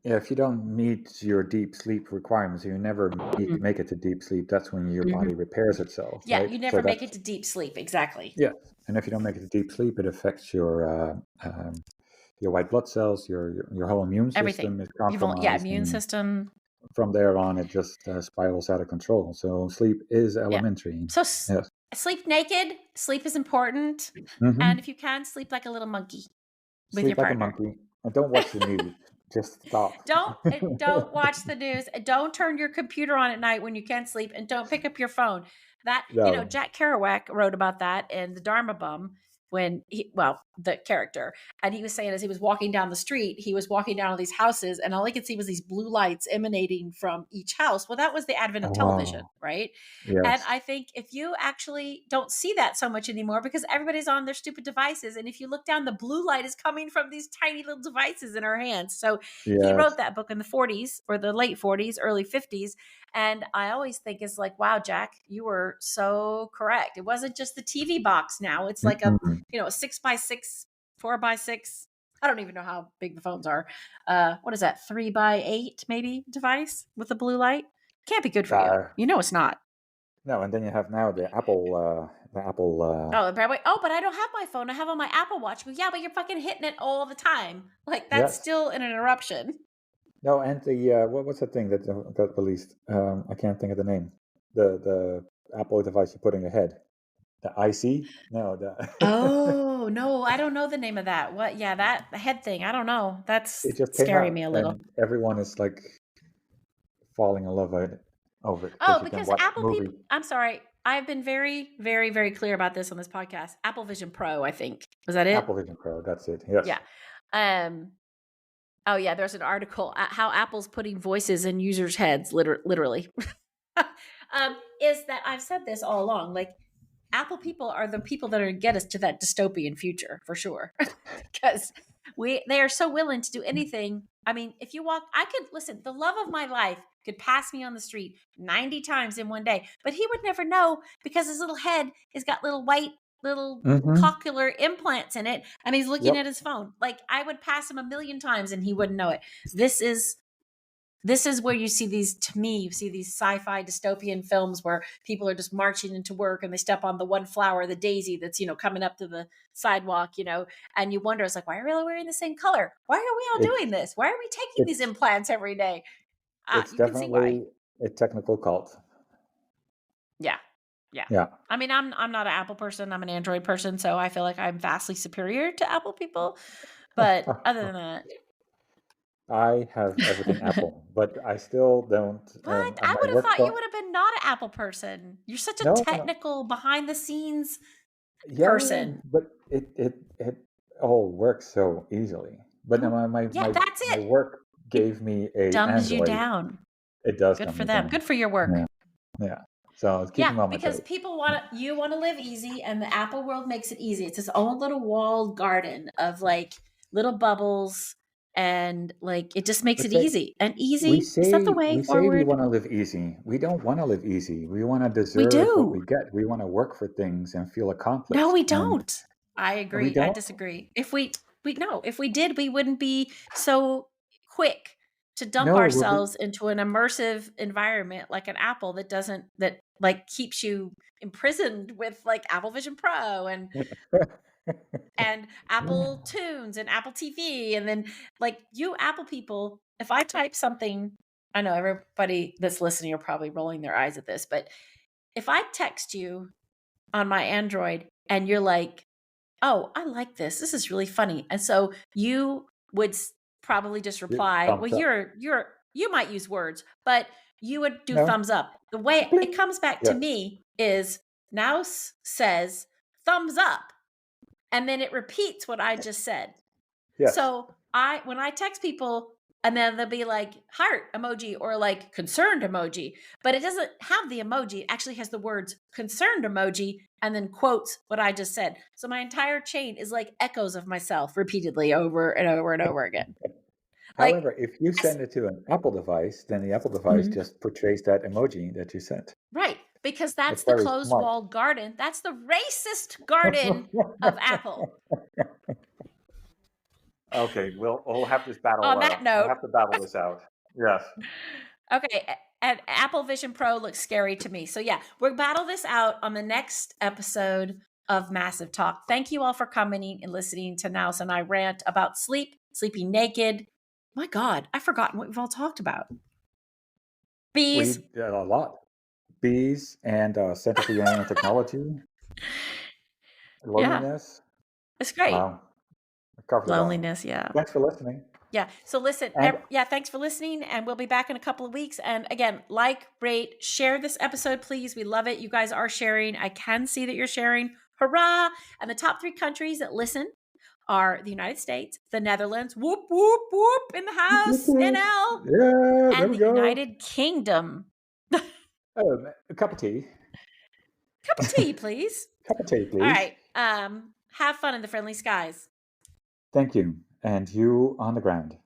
[SPEAKER 2] If you don't meet your deep sleep requirements, you never
[SPEAKER 1] mhm,
[SPEAKER 2] make it to deep sleep. That's when your
[SPEAKER 1] mhm.
[SPEAKER 2] body repairs itself,
[SPEAKER 1] Yeah,
[SPEAKER 2] right?
[SPEAKER 1] you
[SPEAKER 2] So
[SPEAKER 1] never make it
[SPEAKER 2] that's
[SPEAKER 1] to deep sleep. Exactly.
[SPEAKER 2] yeah. And if you don't make it to deep sleep, it affects your white blood cells, your whole immune
[SPEAKER 1] Everything.
[SPEAKER 2] system is
[SPEAKER 1] Yeah,
[SPEAKER 2] compromised,
[SPEAKER 1] immune
[SPEAKER 2] and
[SPEAKER 1] system.
[SPEAKER 2] from there on, it just spirals out of control. So sleep is
[SPEAKER 1] Yeah.
[SPEAKER 2] elementary.
[SPEAKER 1] So
[SPEAKER 2] Yes.
[SPEAKER 1] sleep naked. Sleep is important. And
[SPEAKER 2] Hmm.
[SPEAKER 1] if you can, sleep like a little monkey with your
[SPEAKER 2] Sleep like a
[SPEAKER 1] partner.
[SPEAKER 2] monkey, and don't watch the news. Just stop.
[SPEAKER 1] Don't watch the news. Don't turn your computer on at night when you can't sleep, and don't pick up your phone. That
[SPEAKER 2] No.
[SPEAKER 1] Jack Kerouac wrote about that in the Dharma Bum when the character, and he was saying as he was walking down the street, he was walking down all these houses, and all he could see was these blue lights emanating from each house. Well, that was the advent of television,
[SPEAKER 2] Oh,
[SPEAKER 1] right? And
[SPEAKER 2] yes.
[SPEAKER 1] I think if you actually don't see that so much anymore because everybody's on their stupid devices, and if you look down, the blue light is coming from these tiny little devices in our hands. So he wrote
[SPEAKER 2] Yes.
[SPEAKER 1] that book in the 40s or the late 40s, early 50s. And I always think it's like, wow, Jack, you were so correct. It wasn't just the TV box now. It's like
[SPEAKER 2] Mm-mm.
[SPEAKER 1] a 6x6, 4x6. I don't even know how big the phones are. What is that? 3x8 maybe device with the blue light? Can't be good for you.
[SPEAKER 2] Uh,
[SPEAKER 1] You know it's not.
[SPEAKER 2] no, and then you have now the Apple.
[SPEAKER 1] Oh, by the way, oh, but I don't have my phone. I have on my Apple Watch. But yeah, but you're fucking hitting it all the time. Like that's
[SPEAKER 2] Yes.
[SPEAKER 1] still an interruption.
[SPEAKER 2] No, and the what's the thing that got released? I can't think of the name. The Apple device you put in your head. The IC? No, the
[SPEAKER 1] Oh, no, I don't know the name of that. What? Yeah, that head thing. I don't know.
[SPEAKER 2] it
[SPEAKER 1] That's
[SPEAKER 2] just came
[SPEAKER 1] scaring
[SPEAKER 2] out,
[SPEAKER 1] me a little.
[SPEAKER 2] and everyone is like falling in love with it over it because
[SPEAKER 1] Oh,
[SPEAKER 2] you can
[SPEAKER 1] because
[SPEAKER 2] watch
[SPEAKER 1] Apple people,
[SPEAKER 2] movies.
[SPEAKER 1] I'm sorry. I've been very, very, very clear about this on this podcast. Apple Vision Pro, I think. Was that it?
[SPEAKER 2] Apple Vision Pro, that's it. Yes.
[SPEAKER 1] Yeah. Oh yeah, there's an article how Apple's putting voices in users' heads, literally. Is that I've said this all along? Like Apple people are the people that are going to get us to that dystopian future for sure, because they are so willing to do anything. I mean, if you walk, I could listen. The love of my life could pass me on the street 90 times in one day, but he would never know because his little head has got little white little
[SPEAKER 2] Mm-hmm.
[SPEAKER 1] cochlear implants in it, and he's looking
[SPEAKER 2] Yep.
[SPEAKER 1] at his phone. Like I would pass him a million times and he wouldn't know it. This is where you see these, to me, you see these sci-fi dystopian films where people are just marching into work and they step on the one flower, the daisy that's, coming up to the sidewalk, and you wonder, it's like, why are we all wearing the same color? Why are we all
[SPEAKER 2] It's
[SPEAKER 1] doing this? Why are we taking these
[SPEAKER 2] it's
[SPEAKER 1] implants every day?
[SPEAKER 2] it's
[SPEAKER 1] You can see why.
[SPEAKER 2] definitely a technical cult.
[SPEAKER 1] Yeah. Yeah.
[SPEAKER 2] Yeah.
[SPEAKER 1] I mean, I'm not an Apple person. I'm an Android person. So I feel like I'm vastly superior to Apple people. But other than that,
[SPEAKER 2] I have everything Apple, but I still don't.
[SPEAKER 1] what?
[SPEAKER 2] On
[SPEAKER 1] I
[SPEAKER 2] my
[SPEAKER 1] would have
[SPEAKER 2] work
[SPEAKER 1] thought you
[SPEAKER 2] phone,
[SPEAKER 1] would have been not an Apple person. You're such a
[SPEAKER 2] no, no,
[SPEAKER 1] technical, behind the scenes
[SPEAKER 2] yeah,
[SPEAKER 1] person.
[SPEAKER 2] but it all works so easily. But now
[SPEAKER 1] Yeah, that's
[SPEAKER 2] my
[SPEAKER 1] it.
[SPEAKER 2] work gave me a
[SPEAKER 1] Dumbs you
[SPEAKER 2] Android.
[SPEAKER 1] down.
[SPEAKER 2] It does
[SPEAKER 1] Good
[SPEAKER 2] dumb
[SPEAKER 1] for
[SPEAKER 2] me
[SPEAKER 1] them.
[SPEAKER 2] down.
[SPEAKER 1] Good for your work.
[SPEAKER 2] Yeah, yeah. So it's
[SPEAKER 1] Yeah,
[SPEAKER 2] keeping me on my
[SPEAKER 1] because
[SPEAKER 2] toes.
[SPEAKER 1] people you want to live easy, and the Apple world makes it easy. It's its own little walled garden of like little bubbles, and like it just makes
[SPEAKER 2] Let's
[SPEAKER 1] it
[SPEAKER 2] say
[SPEAKER 1] easy. And easy is that the way
[SPEAKER 2] we say we
[SPEAKER 1] forward?
[SPEAKER 2] want to live easy. We don't want to live easy. We want to
[SPEAKER 1] We
[SPEAKER 2] deserve what we
[SPEAKER 1] do.
[SPEAKER 2] get. We want to work for things and feel
[SPEAKER 1] No,
[SPEAKER 2] accomplished.
[SPEAKER 1] we
[SPEAKER 2] And
[SPEAKER 1] don't. I
[SPEAKER 2] we
[SPEAKER 1] agree. I
[SPEAKER 2] don't.
[SPEAKER 1] disagree. If we no, if we did, we wouldn't be so quick to dump
[SPEAKER 2] No, we're
[SPEAKER 1] ourselves into an immersive environment like an Apple that like keeps you imprisoned with like Apple Vision Pro and Apple Tunes and Apple TV. And then, like, you Apple people, if I type something, I know everybody that's listening are probably rolling their eyes at this, but if I text you on my Android and you're like, oh, I like this. This is really funny. And so you would probably just reply, well,
[SPEAKER 2] thumbs up.
[SPEAKER 1] you might use words, but you would do
[SPEAKER 2] No,
[SPEAKER 1] thumbs up. The way it
[SPEAKER 2] bling.
[SPEAKER 1] comes back to
[SPEAKER 2] Yes,
[SPEAKER 1] me is Naos says thumbs up, and then it repeats what I just said.
[SPEAKER 2] yes.
[SPEAKER 1] So when I text people, and then they'll be like heart emoji or like concerned emoji, but it doesn't have the emoji. It actually has the words concerned emoji and then quotes what I just said. So my entire chain is like echoes of myself repeatedly over and over and over again. Like,
[SPEAKER 2] However, if you send it to an Apple device, then the Apple device
[SPEAKER 1] mhm,
[SPEAKER 2] just portrays that emoji that you sent.
[SPEAKER 1] right, because
[SPEAKER 2] It's
[SPEAKER 1] that's the
[SPEAKER 2] very
[SPEAKER 1] closed
[SPEAKER 2] smart.
[SPEAKER 1] walled garden. That's the racist garden of Apple.
[SPEAKER 2] Okay, we'll have this battle.
[SPEAKER 1] On that
[SPEAKER 2] We'll
[SPEAKER 1] note,
[SPEAKER 2] have to battle this out. Yes.
[SPEAKER 1] okay, and Apple Vision Pro looks scary to me. So yeah, we'll battle this out on the next episode of Massive Talk. Thank you all for coming and listening to Naos and I rant about sleep, sleeping naked. My God, I've forgotten what we've all talked about.
[SPEAKER 2] We
[SPEAKER 1] Bees.
[SPEAKER 2] did a lot. Bees and Center for Human Technology,
[SPEAKER 1] Yeah,
[SPEAKER 2] loneliness.
[SPEAKER 1] it's great.
[SPEAKER 2] Wow, I covered it all.
[SPEAKER 1] Loneliness. Yeah.
[SPEAKER 2] Thanks for listening.
[SPEAKER 1] Yeah. So listen,
[SPEAKER 2] And
[SPEAKER 1] yeah, thanks for listening. And we'll be back in a couple of weeks. And again, like, rate, share this episode, please. We love it. You guys are sharing. I can see that you're sharing. Hurrah. And the top 3 countries that listen are the United States, the Netherlands, whoop, whoop, whoop, in the house, NL,
[SPEAKER 2] yeah, there
[SPEAKER 1] and
[SPEAKER 2] we
[SPEAKER 1] the
[SPEAKER 2] go.
[SPEAKER 1] United Kingdom.
[SPEAKER 2] A cup of tea.
[SPEAKER 1] Cup of tea, please.
[SPEAKER 2] Cup of tea,
[SPEAKER 1] All
[SPEAKER 2] please.
[SPEAKER 1] right. Have fun in the friendly skies.
[SPEAKER 2] Thank you. And you on the ground.